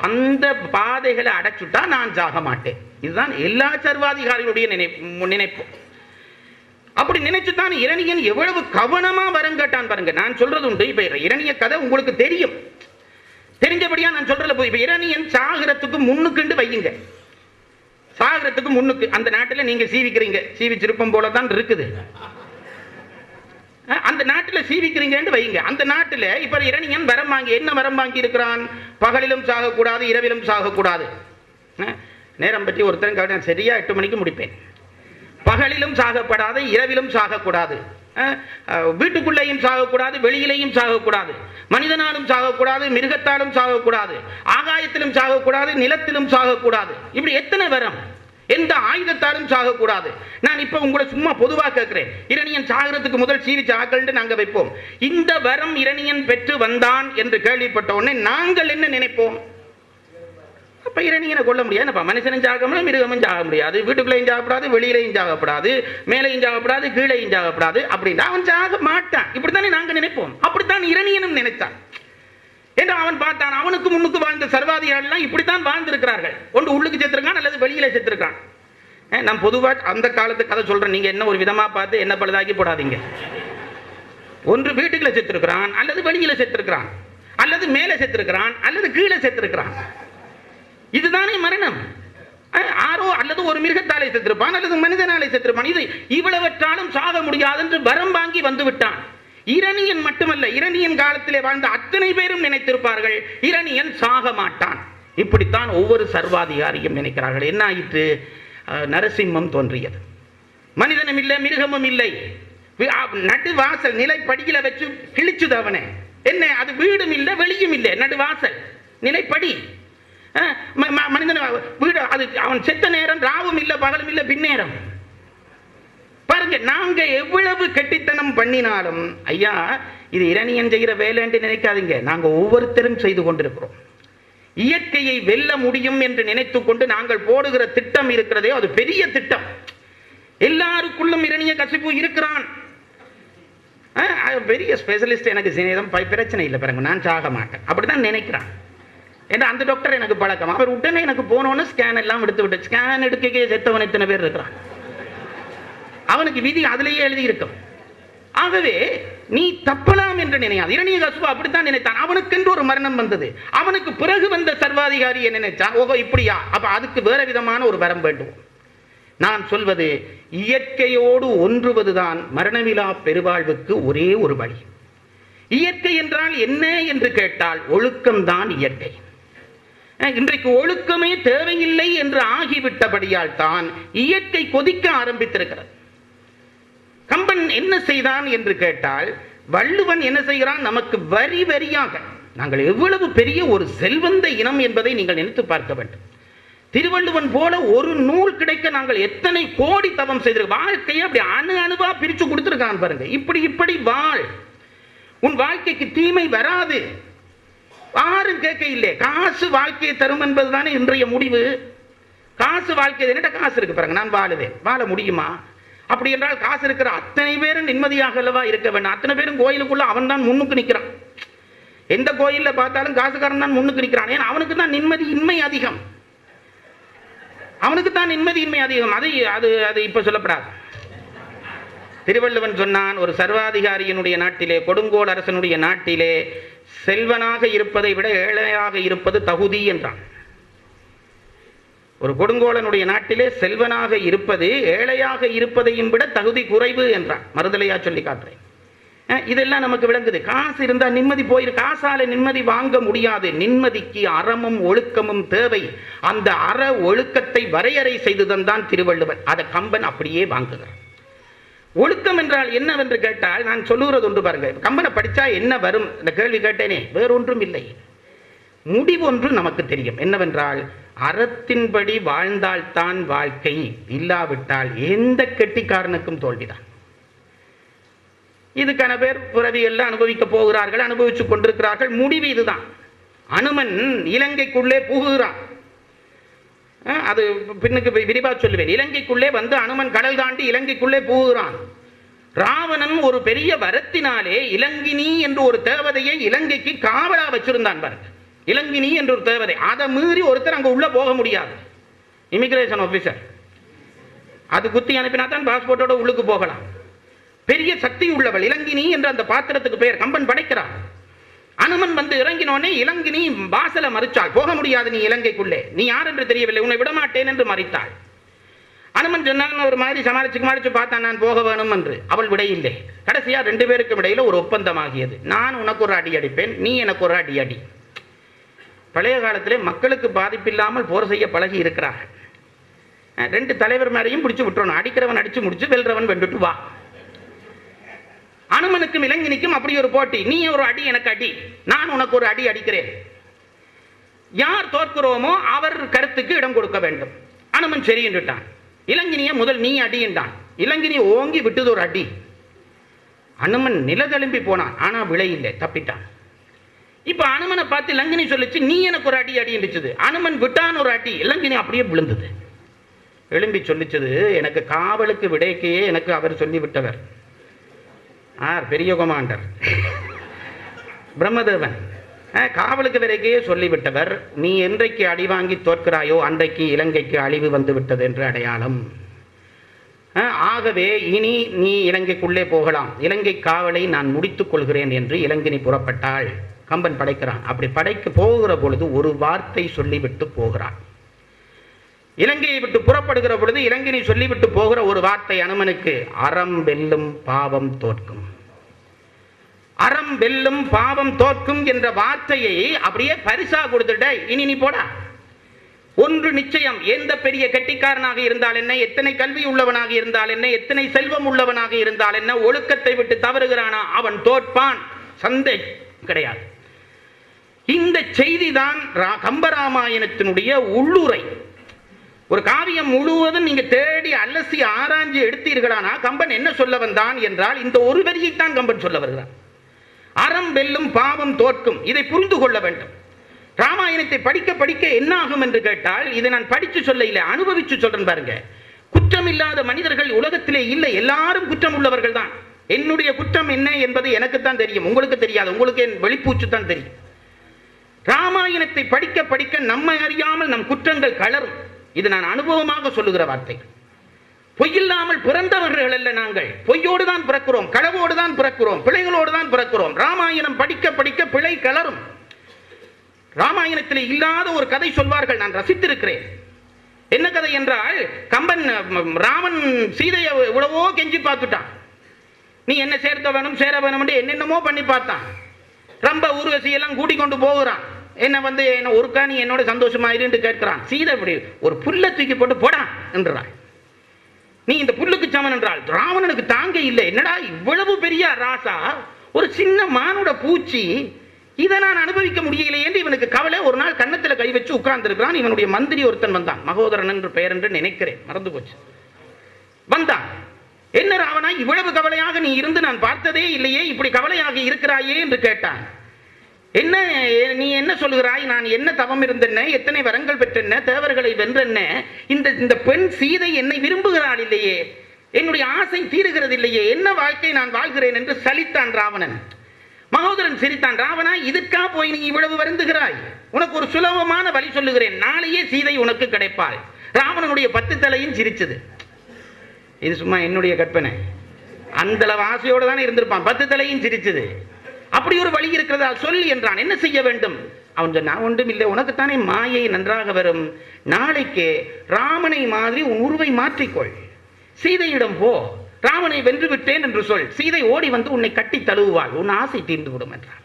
அந்த பாதைகளை அடைச்சுட்டா நான் சாக மாட்டேன். இதுதான் எல்லா சர்வாதிகாரிகளுடைய நினைப்பு. அப்படி நினைச்சுதான் இரணியன் எவ்வளவு கவனமா வரம் கேட்டான் பாருங்க. நான் சொல்றது உண்டு, இப்ப இரணிய கதை உங்களுக்கு தெரியும், தெரிஞ்சபடியா நான் சொல்றதுல போய், இப்ப இரணியன் சாகரத்துக்கு முன்னுக்குண்டு வையுங்க, சாகரத்துக்கு முன்னுக்கு அந்த நாட்டில் நீங்க சீவிக்கிறீங்க, சீவிச்சிருப்பம் போலதான் இருக்குது, அந்த நாட்டில் சீவிக்கிறீங்கன்னு வையுங்க. அந்த நாட்டில் இப்ப இரணியன் வரம் வாங்கி, என்ன வரம் வாங்கி இருக்கிறான்? பகலிலும் சாகக்கூடாது, இரவிலும் சாகக்கூடாது. நேரம் பற்றி ஒருத்தரும் சரியா 8 மணிக்கு முடிப்பேன், பகலிலும் சாகப்படாது, இரவிலும் சாகக்கூடாது, வீட்டுக்குள்ளேயும் சாகக்கூடாது, வெளியிலேயும் சாகக்கூடாது, மனிதனாலும் சாகக்கூடாது, மிருகத்தாலும் சாகக்கூடாது, ஆகாயத்திலும் சாகக்கூடாது, நிலத்திலும் சாகக்கூடாது. இப்படி எத்தனை வரம்? எந்த ஆயுதத்தாலும் சாகக்கூடாது. நான் இப்ப உங்களை சும்மா பொதுவாக கேட்கிறேன், இரணியன் சாகரத்துக்கு முதல் சீவிச்சு ஆக்கள்னு நாங்க வைப்போம். இந்த வரம் இரணியன் பெற்று வந்தான் என்று கேள்விப்பட்ட உடனே நாங்கள் என்ன நினைப்போம்? அப்ப இரணியனை கொல்ல முடியாது, மனுஷனும் சாக முடியாது, மிருகமும் சாக முடியாது, வீட்டுக்குள்ளையும் சாகப்படாது, வெளியிலையும் சாகப்படாது, மேலையும் சாகப்படாது, கீழையும் சாகப்படாது, அப்படின்னா அவன் சாக மாட்டான். இப்படித்தானே நாங்க நினைப்போம். அப்படித்தான் இரணியனும் நினைத்தான். என்று அவன் பார்த்தான், அவனுக்கு முன்னுக்கு வாழ்ந்த சர்வாதிகாரிகள் இப்படித்தான் வாழ்ந்திருக்கிறார்கள். ஒன்று உள்ளுக்கு செத்துருக்கான் அல்லது வெளியில செத்துருக்கான். நான் பொதுவாக அந்த காலத்து கதை சொல்றேன், நீங்க என்ன ஒரு விதமா பார்த்து என்ன பழுதாக்கி போடாதீங்க. ஒன்று வீட்டுக்குள்ள செத்துருக்கிறான், அல்லது வெளியில செத்துருக்கிறான், அல்லது மேலே செத்துருக்கிறான், அல்லது கீழே செத்துருக்கிறான். இதுதானே மரணம். ஆரோ அல்லது ஒரு மிருகத்தாலே செத்திருப்பான், அல்லது மனிதனாலே செத்திருப்பான். இது இவ்வளவற்றாலும் சாக முடியாது என்று வரம் வாங்கி வந்து விட்டான். இரணியன் மட்டுமல்ல, இரணியன் காலத்திலே வாழ்ந்த அத்தனை பேரும் நினைத்திருப்பார்கள் இரணியன் சாக மாட்டான். இப்படித்தான் ஒவ்வொரு சர்வாதிகாரியும் நினைக்கிறார்கள். என்ன ஆயிற்று? நரசிம்மம் தோன்றியது. மனிதனும் இல்லை, மிருகமும் இல்லை, நடுவாசல் நிலைப்படியில வச்சு கிழிச்சுது அவனை. என்ன அது? வீடும் இல்லை, வெளியும் இல்லை, நடுவாசல் நிலைப்படி. மனிதன் வீடு, அது அவன் செத்த நேரம் ராவும் இல்லை, பகலும் இல்லை, பின்னேரம். பாருங்க, நாங்க எவ்வளவு கெட்டித்தனம் பண்ணினாலும், ஐயா இது இரணியன் செய்கிற வேலை என்று நினைக்காதீங்க, நாங்க ஒவ்வொருத்தரும் செய்து கொண்டிருக்கிறோம். இயற்கையை வெல்ல முடியும் என்று நினைத்துக் கொண்டு நாங்கள் போடுகிற திட்டம் இருக்கிறதே, அது பெரிய திட்டம். எல்லாருக்குள்ளும் இரணிய கசிப்பு இருக்கிறான். பெரிய ஸ்பெஷலிஸ்ட், எனக்கு சிநேதம் பிரச்சனை இல்லை, பாருங்க நான் சாக மாட்டேன் அப்படிதான் நினைக்கிறான். ஏன்னா அந்த டாக்டர் எனக்கு பழக்கம், அவர் உடனே எனக்கு போனோன்னு ஸ்கேன் எல்லாம் எடுத்து விட்டு, ஸ்கேன் எடுக்க செத்தவன் எத்தனை பேர் இருக்கிறான், அவனுக்கு விதி அதிலேயே எழுதி இருக்கும். ஆகவே நீ தப்பலாம் என்று நினையாது. இரணியகசிபு அப்படித்தான் நினைத்தான். அவனுக்கென்று ஒரு மரணம் வந்தது. அவனுக்கு பிறகு வந்த சர்வாதிகாரி என்ன நினைச்சான்? ஓஹோ இப்படியா, அப்ப அதுக்கு வேற விதமான ஒரு வரம் வேண்டும். நான் சொல்வது, இயற்கையோடு ஒன்றுவதுதான் மரணமிலா பெருவாழ்வுக்கு ஒரே ஒரு வழி. இயற்கை என்றால் என்ன என்று கேட்டால், ஒழுக்கம்தான் இயற்கை. இன்றைக்கு ஒழுக்கமே தேவையில்லை என்று ஆகிவிட்டபடியால் தான் இயற்கை கொதிக்க ஆரம்பித்திருக்கிறது. கம்பன் என்ன செய்தான் என்று கேட்டால், வள்ளுவன் என்ன செய்கிறான்? நமக்கு வரி வரியாக, நாங்கள் எவ்வளவு பெரிய ஒரு செல்வந்த இனம் என்பதை நீங்கள் நினைத்து பார்க்க வேண்டும். திருவள்ளுவன் போல ஒரு நூல் கிடைக்க நாங்கள் எத்தனை கோடி தவம் செய்திருக்கோம். வாழ்க்கையை அப்படி அணு அணுவா பிரிச்சு கொடுத்திருக்கான் பாருங்க. இப்படி வாழ், உன் வாழ்க்கைக்கு தீமை வராது. யாரும் கேட்க இல்லை, காசு வாழ்க்கையை தரும் என்பதுதானே இன்றைய முடிவு. காசு வாழ்க்கை, என்னட்ட காசு இருக்கு பாருங்க, நான் வாழுவேன், வாழ முடியுமா? அப்படி என்றால் காசு இருக்கிற அத்தனை பேரும் நிம்மதியாக அல்லவா இருக்க வேண்டும். அத்தனை பேரும் கோயிலுக்குள்ள அவன் தான் முன்னுக்கு நிற்கிறான். எந்த கோயில்ல பார்த்தாலும் காசுக்காரன் தான் முன்னுக்கு நிற்கிறான். ஏன்னா அவனுக்கு தான் நிம்மதி இன்மை அதிகம், அவனுக்கு தான் நிம்மதி இன்மை அதிகம். அது இப்ப சொல்லப்படாது. திருவள்ளுவன் சொன்னான், ஒரு சர்வாதிகாரியினுடைய நாட்டிலே, கொடுங்கோல் அரசனுடைய நாட்டிலே செல்வனாக இருப்பதை விட ஏழையாக இருப்பது தகுதி என்றான். ஒரு கொடுங்கோலனுடைய நாட்டிலே செல்வனாக இருப்பது ஏழையாக இருப்பதையும் விட தகுதி குறைவு என்றான். மறுதலையா சொல்லி காட்டுறேன். இதெல்லாம் நமக்கு விளங்குது. காசு இருந்தா நிம்மதி போயிரு, காசால நிம்மதி வாங்க முடியாது. நிம்மதிக்கு அறமும் ஒழுக்கமும் தேவை. அந்த அற ஒழுக்கத்தை வரையறை செய்து தந்தான் திருவள்ளுவன். அதை கம்பன் அப்படியே வாங்குகிறான். ஒழுக்கம் என்றால் என்னவென்று கேட்டால், நான் சொல்லுகிறது ஒன்று பாருங்க, கம்பனை படிச்சா என்ன வரும்? இந்த கேள்வி கேட்டேனே, வேறொன்றும் இல்லை. முடிவொன்று நமக்கு தெரியும். என்னவென்றால், அறத்தின்படி வாழ்ந்தால்தான் வாழ்க்கை, இல்லாவிட்டால் எந்த கெட்டிக்காரனுக்கும் தோல்விதான். இதுக்கான பேர் பிறவியெல்லாம் அனுபவிக்க போகிறார்கள், அனுபவித்துக் கொண்டிருக்கிறார்கள். முடிவு இதுதான். அனுமன் இலங்கைக்குள்ளே புகுகிறான். அது பின்னுக்கு விரிவா சொல்லுவேன். இலங்கைக்குள்ளே வந்து அனுமன் கடல் தாண்டி இலங்கைக்குள்ளே புகுகிறான். ராவணன் ஒரு பெரிய வரத்தினாலே இலங்கினி என்று ஒரு தேவதையை இலங்கைக்கு காவலா வச்சிருந்தான் பாருங்க. இலங்கினி என்று ஒரு தேவதை, அதை மீறி ஒருத்தர் அங்க உள்ள போக முடியாது. இமிகிரேஷன் ஆபீசர் அது குத்தி அனுப்பினா தான் பாஸ்போர்ட்டோட உள்ளுக்கு போகலாம். பெரிய சக்தி உள்ளவள் இலங்கினி என்ற அந்த பாத்திரத்துக்கு பெயர். கம்பன் படைக்கிறான். அனுமன் வந்து இறங்கினோனே இலங்கினி வாசல மறுச்சாள். போக முடியாது, நீ இலங்கைக்குள்ளே, நீ யார் என்று தெரியவில்லை, உன்னை விடமாட்டேன் என்று மறித்தாள். அனுமன் சொன்னான், ஒரு மாதிரி சமாளிச்சு பார்த்தான், நான் போக வேணும் என்று. அவள் விடையில்லை. கடைசியா 2 பேருக்கும் இடையில ஒரு ஒப்பந்தமாகியது. நான் உனக்கு ஒரு அடி அடிப்பேன், நீ எனக்கு ஒரு அடி அடி. பழைய காலத்திலே மக்களுக்கு பாதிப்பில்லாமல் போர் செய்ய பழகி இருக்கிறார்கள். 2 தலைவர் மேலையும் பிடிச்சு விட்டுறணும். அடிக்கிறவன் அடிச்சு முடிச்சு, வெல்றவன் வென்றுட்டு வா. அனுமனுக்கும் இலங்கினிக்கும் அப்படி ஒரு போட்டி. நீ ஒரு அடி எனக்கு அடி, நான் உனக்கு ஒரு அடி அடிக்கிறேன். யார் தோற்கிறோமோ அவர் கருத்துக்கு இடம் கொடுக்க வேண்டும். அனுமன் சரி என்றுட்டான். இலங்கினிய முதல் நீ அடி என்றான். இலங்கினி ஓங்கி விட்டது ஒரு அடி. அனுமன் நிலதழும்பி போனான். ஆனா விலை இல்லை, தப்பிட்டான். இப்ப அனுமனை பார்த்து இலங்கினி சொல்லிச்சு, நீ எனக்கு ஒரு அடி அடி என்றிச்சது. அனுமன் விட்டான் ஒரு அடி. இலங்கினி அப்படியே விழுந்தது. எழும்பி சொல்லிச்சது, எனக்கு காவலுக்கு விடைக்கையே எனக்கு அவர் சொல்லிவிட்டவர். பெரிய கொமாண்டர் பிரம்மதேவன் காவலுக்கு விடைக்கையே சொல்லிவிட்டவர். நீ என்றைக்கு அடி வாங்கி தோற்கிறாயோ அன்றைக்கு இலங்கைக்கு அழிவு வந்து விட்டது என்று அடையாளம். ஆகவே இனி நீ இலங்கைக்குள்ளே போகலாம், இலங்கை காவலை நான் முடித்துக் கொள்கிறேன் என்று இலங்கினி புறப்பட்டாள். கம்பன் படைக்கிறான். அப்படி படைக்க போகிற பொழுது ஒரு வார்த்தை சொல்லிவிட்டு போகிறான். இலங்கையை விட்டு புறப்படுகிற பொழுது இலங்கினி சொல்லிவிட்டு போகிற ஒரு வார்த்தை அனுமனுக்கு, அறம் வெல்லும் பாவம் தோற்கும். அறம் வெல்லும் பாவம் தோற்கும் என்ற வார்த்தையை அப்படியே பரிசா கொடுத்துட்ட. இனி நீ போடா. ஒன்று நிச்சயம், எந்த பெரிய கெட்டிக்காரனாக இருந்தால் என்ன, எத்தனை கல்வி உள்ளவனாக இருந்தால் என்ன, எத்தனை செல்வம் உள்ளவனாக இருந்தால் என்ன, ஒழுக்கத்தை விட்டு தவறுகிறானா அவன் தோற்பான், சந்தேகம் கிடையாது. இந்த செய்திதான் கம்பராமாயணத்தினுடைய உள்ளுரை. ஒரு காவியம் முழுவதும் நீங்க தேடி அலசி ஆராய்ச்சி எடுத்தீர்களானா கம்பன் என்ன சொல்ல வந்தான் என்றால் இந்த ஒரு வரியைத்தான் கம்பன் சொல்ல வருகிறான். அறம் வெல்லும் பாவம் தோற்கும். இதை புரிந்து கொள்ள வேண்டும். ராமாயணத்தை படிக்க படிக்க என்ன ஆகும் என்று கேட்டால், இதை நான் படிச்சு சொல்ல இல்லை, அனுபவிச்சு சொல்றேன் பாருங்க. குற்றம் இல்லாத மனிதர்கள் உலகத்திலே இல்லை, எல்லாரும் குற்றம் உள்ளவர்கள் தான். என்னுடைய குற்றம் என்ன என்பது எனக்குத்தான் தெரியும், உங்களுக்கு தெரியாது. உங்களுக்கு என் வெளிப்பூச்சு தான் தெரியும். ராமாயணத்தை படிக்க படிக்க நம்மை அறியாமல் நம் குற்றங்கள் கலரும். இது நான் அனுபவமாக சொல்லுகிற வார்த்தை. பொய்யில்லாமல் பிறந்தவர்கள் அல்ல நாங்கள். பொய்யோடு தான் பிறக்கிறோம், களவோடு தான் பிறக்கிறோம், பிழைகளோடு தான் பிறக்கிறோம். ராமாயணம் படிக்க படிக்க பிழை கலரும். ராமாயணத்தில் இல்லாத ஒரு கதை சொல்வார்கள், நான் ரசித்திருக்கிறேன். என்ன கதை என்றால், கம்பன் ராமன் சீதையை இவ்வளவோ கெஞ்சி பார்த்துட்டான். நீ என்ன சேர்க்க வேணும் சேர வேணும் என்னென்னமோ பண்ணி பார்த்தான். ரொம்ப ஊர்வசியெல்லாம் கூட்டிக் கொண்டு போகிறான். என்ன வந்து என்ன ஒருக்கா நீ என்னோட சந்தோஷமாயிரு கேட்கிறான். சீதை இப்படி ஒரு புல்லை தூக்கி போட்டு போடா என்றாள். நீ இந்த புல்லுக்கு சமன் என்றால் ராவணனுக்கு தாங்க இல்லை. என்னடா இவ்வளவு பெரிய ராசா, ஒரு சின்ன மானுட பூச்சி, இதை நான் அனுபவிக்க முடியலையே என்று இவனுக்கு கவலை. ஒரு நாள் கன்னத்தில் கை வச்சு உட்கார்ந்து இருக்கிறான். இவனுடைய மந்திரி ஒருத்தன் வந்தான், மகோதரன் என்று பெயர் என்று நினைக்கிறேன், மறந்து போச்சு. வந்தான். என்ன ராவணா, இவ்வளவு கவலையாக நீ இருந்து நான் பார்த்ததே இல்லையே, இப்படி கவலையாக இருக்கிறாயே என்று கேட்டான். என்ன நீ என்ன சொல்லுகிறாய், நான் என்ன தவம் இருந்தென்ன, எத்தனை வரங்கள் பெற்றென்ன, தேவர்களை வென்றென்ன, இந்த பெண் சீதை என்னை விரும்புகிறாள் இல்லையே, என்னுடைய ஆசை தீருகிறது இல்லையே, என்ன வாழ்க்கை நான் வாழ்கிறேன் என்று சலித்தான் ராவணன். மகோதரன் சிரித்தான். ராவணா, இதற்கா போய் நீ இவ்வளவு வருந்துகிறாய், உனக்கு ஒரு சுலபமான வழி சொல்லுகிறேன், நாளையே சீதை உனக்கு கிடைப்பாள். ராவணனுடைய 10 தலையும் சிரிச்சது. இது சும்மா என்னுடைய கற்பனை, அந்த ஆசையோடு தான் இருந்திருப்பான். 10 தலையும் சிரிச்சது. அப்படி ஒரு வழி இருக்கிறதா சொல் என்றான். என்ன செய்ய வேண்டும்? அவன் சொன்னான், ஒன்றும் இல்லை, உனக்குத்தானே மாயை நன்றாக வரும், நாளைக்கு ராமனை மாதிரி உன் உருவை மாற்றிக்கொள், சீதையிடம் போ, ராமனை வென்று விட்டேன் என்று சொல், சீதை ஓடி வந்து உன்னை கட்டி தழுவுவாள், உன் ஆசை தீர்ந்து விடும் என்றான்.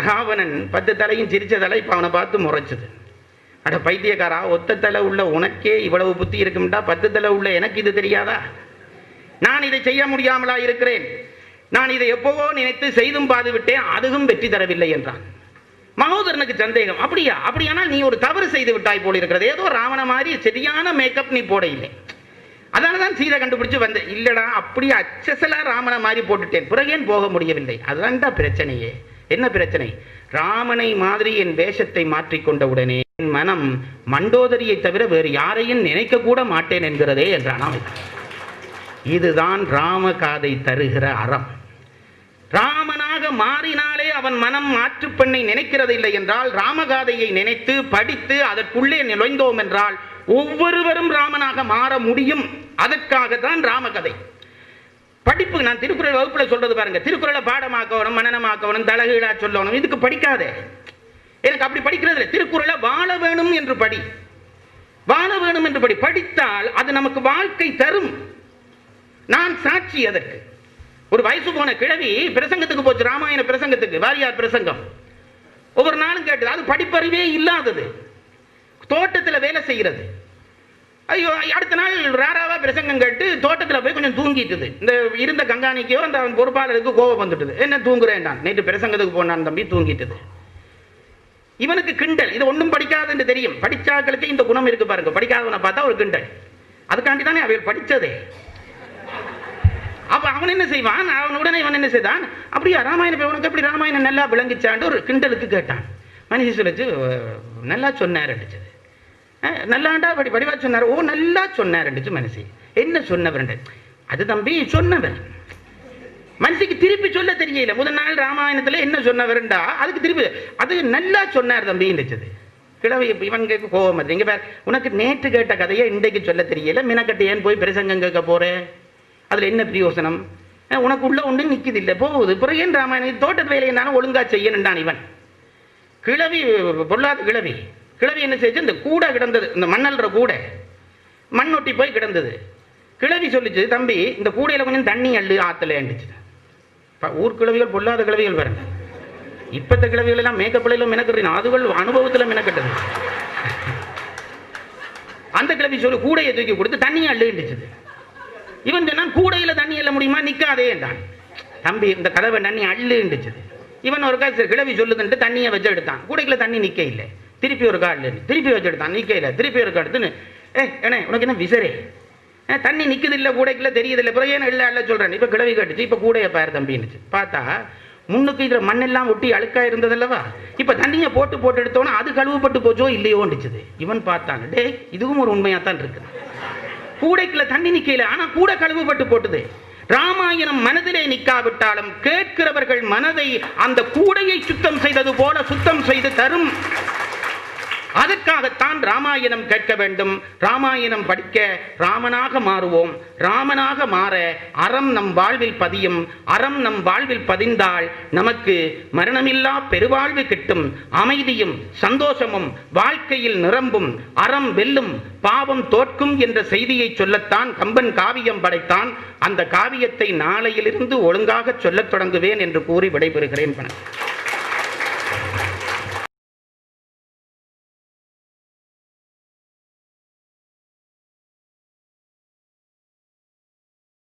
ராவணன் 10 தலையும் சிரிச்ச தலை இப்ப அவனை பார்த்து முறைச்சது. அட பைத்தியக்காரா, ஒத்த தலை உள்ள உனக்கே இவ்வளவு புத்தி இருக்கும்டா, 10 தலை உள்ள எனக்கு இது தெரியாதா? நான் இதை செய்ய முடியாமலா இருக்கிறேன், நான் இதை எப்போவோ நினைத்து செய்தும் பாது விட்டேன், அதுவும் வெற்றி தரவில்லை என்றான். மகோதரனுக்கு சந்தேகம். அப்படியா? அப்படியானால் நீ ஒரு தவறு செய்து விட்டாய் போல இருக்கிறது, ஏதோ ராவண மாதிரி சரியான மேக்கப் நீ போட இல்லை, அதனாலதான் சீதை கண்டுபிடிச்சு வந்த. இல்லடா, அப்படி அச்சசலா ராமன மாதிரி போட்டுட்டேன், பிறகு ஏன் போக முடியவில்லை? அதுதான்டா பிரச்சனையே. என்ன பிரச்சனை? ராமனை மாதிரி என் வேஷத்தை மாற்றிக்கொண்ட உடனே என் மனம் மண்டோதரியை தவிர வேறு யாரையும் நினைக்க கூட மாட்டேன் என்கிறதே என்றான். இதுதான் ராமகாதை தருகிற அறம். ராமனாக மாறினாலே அவன் மனம் மாற்று பெண்ணை நினைக்கிறது இல்லை என்றால், ராமகாதையை நினைத்து படித்து அதற்குள்ளே நுழைந்தோம் என்றால் ஒவ்வொருவரும் ராமனாக மாற முடியும். அதற்காக தான் ராமகதை. படிப்பு நான் திருக்குறள் வகுப்புல சொல்றது பாருங்க, திருக்குறளை பாடமாக்கணும், மனனமாக்கணும், தலகீழா சொல்லணும், இதுக்கு படிக்காதே. எனக்கு அப்படி படிக்கிறது இல்லை. திருக்குறளை வாழ வேணும் என்று படி, வாழ வேணும் என்று படி. படித்தால் அது நமக்கு வாழ்க்கை தரும். நான் சாட்சி அதற்கு. ஒரு வயசு போன கிழவி பிரசங்கத்துக்கு போச்சு, ராமாயண பிரசங்கத்துக்கு, வாரியார் பிரசங்கம். ஒவ்வொரு நாளும் கேட்டது. அது படிப்பறிவே இல்லாதது, தோட்டத்தில் வேலை செய்கிறது. ஐயோ, அடுத்த நாள் ராராவா பிரசங்கம் கேட்டு தோட்டத்தில் போய் கொஞ்சம் தூங்கிட்டுது. இந்த இருந்த கங்காணிக்கோ அந்த பொறுப்பாளருக்கு கோபம் வந்துட்டுது. என்ன தூங்குறேன், நேற்று பிரசங்கத்துக்கு போனான் தம்பி, தூங்கிட்டுது. இவனுக்கு கிண்டல். இது ஒன்றும் படிக்காதுன்னு தெரியும். படிச்சாக்களுக்கு இந்த குணம் இருக்கு பாருங்க. படிக்காதவனை பார்த்தா ஒரு கிண்டல். அதுக்காண்டி தானே அவள் படித்ததே. அப்ப அவன் என்ன செய்வான், அவன் உடனே இவன் என்ன செய்தான், அப்படியா ராமாயணம் உனக்கு எப்படி ராமாயணம் நல்லா விளங்கிச்சான்னு ஒரு கிண்டலுக்கு கேட்டான். மனுஷி சொல்லிச்சு, நல்லா சொன்னார் அடிச்சது. நல்லாண்டா படிவா சொன்னார். ஓ, நல்லா சொன்னார் அடிச்சு மனுஷி. என்ன சொன்னவர்? அது தம்பி சொன்னவர். மனுஷிக்கு திருப்பி சொல்ல தெரியல. முதல் நாள் ராமாயணத்துல என்ன சொன்னவர்டா, அதுக்கு திருப்பி அது நல்லா சொன்னார் தம்பி இருந்துச்சு. கிழவி இவன் கேட்க கோபம் அது. இங்க உனக்கு நேற்று கேட்ட கதையை இன்றைக்கு சொல்ல தெரியல, மினக்கட்டு ஏன் போய் பிரசங்கம் கேட்க போறேன்? அதுல என்ன பிரயோசனம்? உனக்கு உள்ள ஒன்று நிக்குது இல்லை, போகுது. பிறகு ஏன் ராமாயணம் தோட்டத்து வேலையை நானும் ஒழுங்கா செய்யணும்டான் இவன். கிழவி பொல்லாத கிழவி. கிழவி என்ன செய்ச்சு, இந்த கூடை கிடந்தது, இந்த மண்ணல்ற கூடை மண்ணொட்டி போய் கிடந்தது. கிழவி சொல்லிச்சு, தம்பி இந்த கூடையில கொஞ்சம் தண்ணி அள்ளு ஆத்துல ஏண்டுச்சு. ஊர் கிழவிகள் பொல்லாத கிழவிகள் பாருங்க. இப்பத்த கிழவிகள் எல்லாம் மேக்கப்பிள்ளையிலும் மெனக்கட்டுறீங்க, அதுகள் அனுபவத்தில் மெனக்கட்டது. அந்த கிழவி சொல்லி கூடையை தூக்கி கொடுத்து தண்ணியை அள்ளுச்சு. இவன் சொன்னான், கூடையில தண்ணி எல்ல முடியுமா, நிக்காதே என்றான். தம்பி இந்த கதவை தண்ணி அள்ளுச்சு. இவன் ஒரு காசு கிழவி சொல்லுதுன்ட்டு தண்ணியை வச்சு எடுத்தான். கூடைக்குள்ள தண்ணி நிக்க இல்லை. திருப்பி ஒரு காடு திருப்பி வச்சு எடுத்தான், நிக்க இல்லை. திருப்பி ஒரு காடுன்னு, ஏன்னா உனக்கு என்ன விசரே, தண்ணி நிக்குது இல்லை கூடைக்குள்ள தெரியுது இல்லை, பிறகு ஏன்னா இல்லை அல்ல சொல்றேன். இப்ப கிழவி கட்டுச்சு. இப்ப கூடையை பாரு தம்பின்னுச்சு. பார்த்தா முன்னுக்கு இதுல மண்ணெல்லாம் ஒட்டி அழுக்கா இருந்தது அல்லவா, இப்ப தண்ணியை போட்டு போட்டு எடுத்தோன்னா அது கழுவுப்பட்டு போச்சோ இல்லையோண்டுச்சுது. இவன் பார்த்தான், டே இதுவும் ஒரு உண்மையாத்தான் இருக்கு. கூடைக்குள்ள தண்ணி நிக்கல, ஆனா கூட கழுவுப்பட்டு போட்டுது. ராமாயணம் மனதிலே நிக்காவிட்டாலும் கேட்கிறவர்கள் மனதை அந்த கூடையை சுத்தம் செய்தது போல சுத்தம் செய்து தரும். அதற்காகத்தான் ராமாயணம் கேட்க வேண்டும். ராமாயணம் படிக்க ராமனாக மாறுவோம். ராமனாக மாற அறம் நம் வாழ்வில் பதியும். அறம் நம் வாழ்வில் பதிந்தால் நமக்கு மரணமில்லா பெருவாழ்வு கிட்டும். அமைதியும் சந்தோஷமும் வாழ்க்கையில் நிரம்பும். அறம் வெல்லும், பாவம் தோற்கும் என்ற செய்தியை சொல்லத்தான் கம்பன் காவியம் படைத்தான். அந்த காவியத்தை நாளையிலிருந்து ஒழுங்காக சொல்லத் தொடங்குவேன் என்று கூறி விடைபெறுகிறேன்.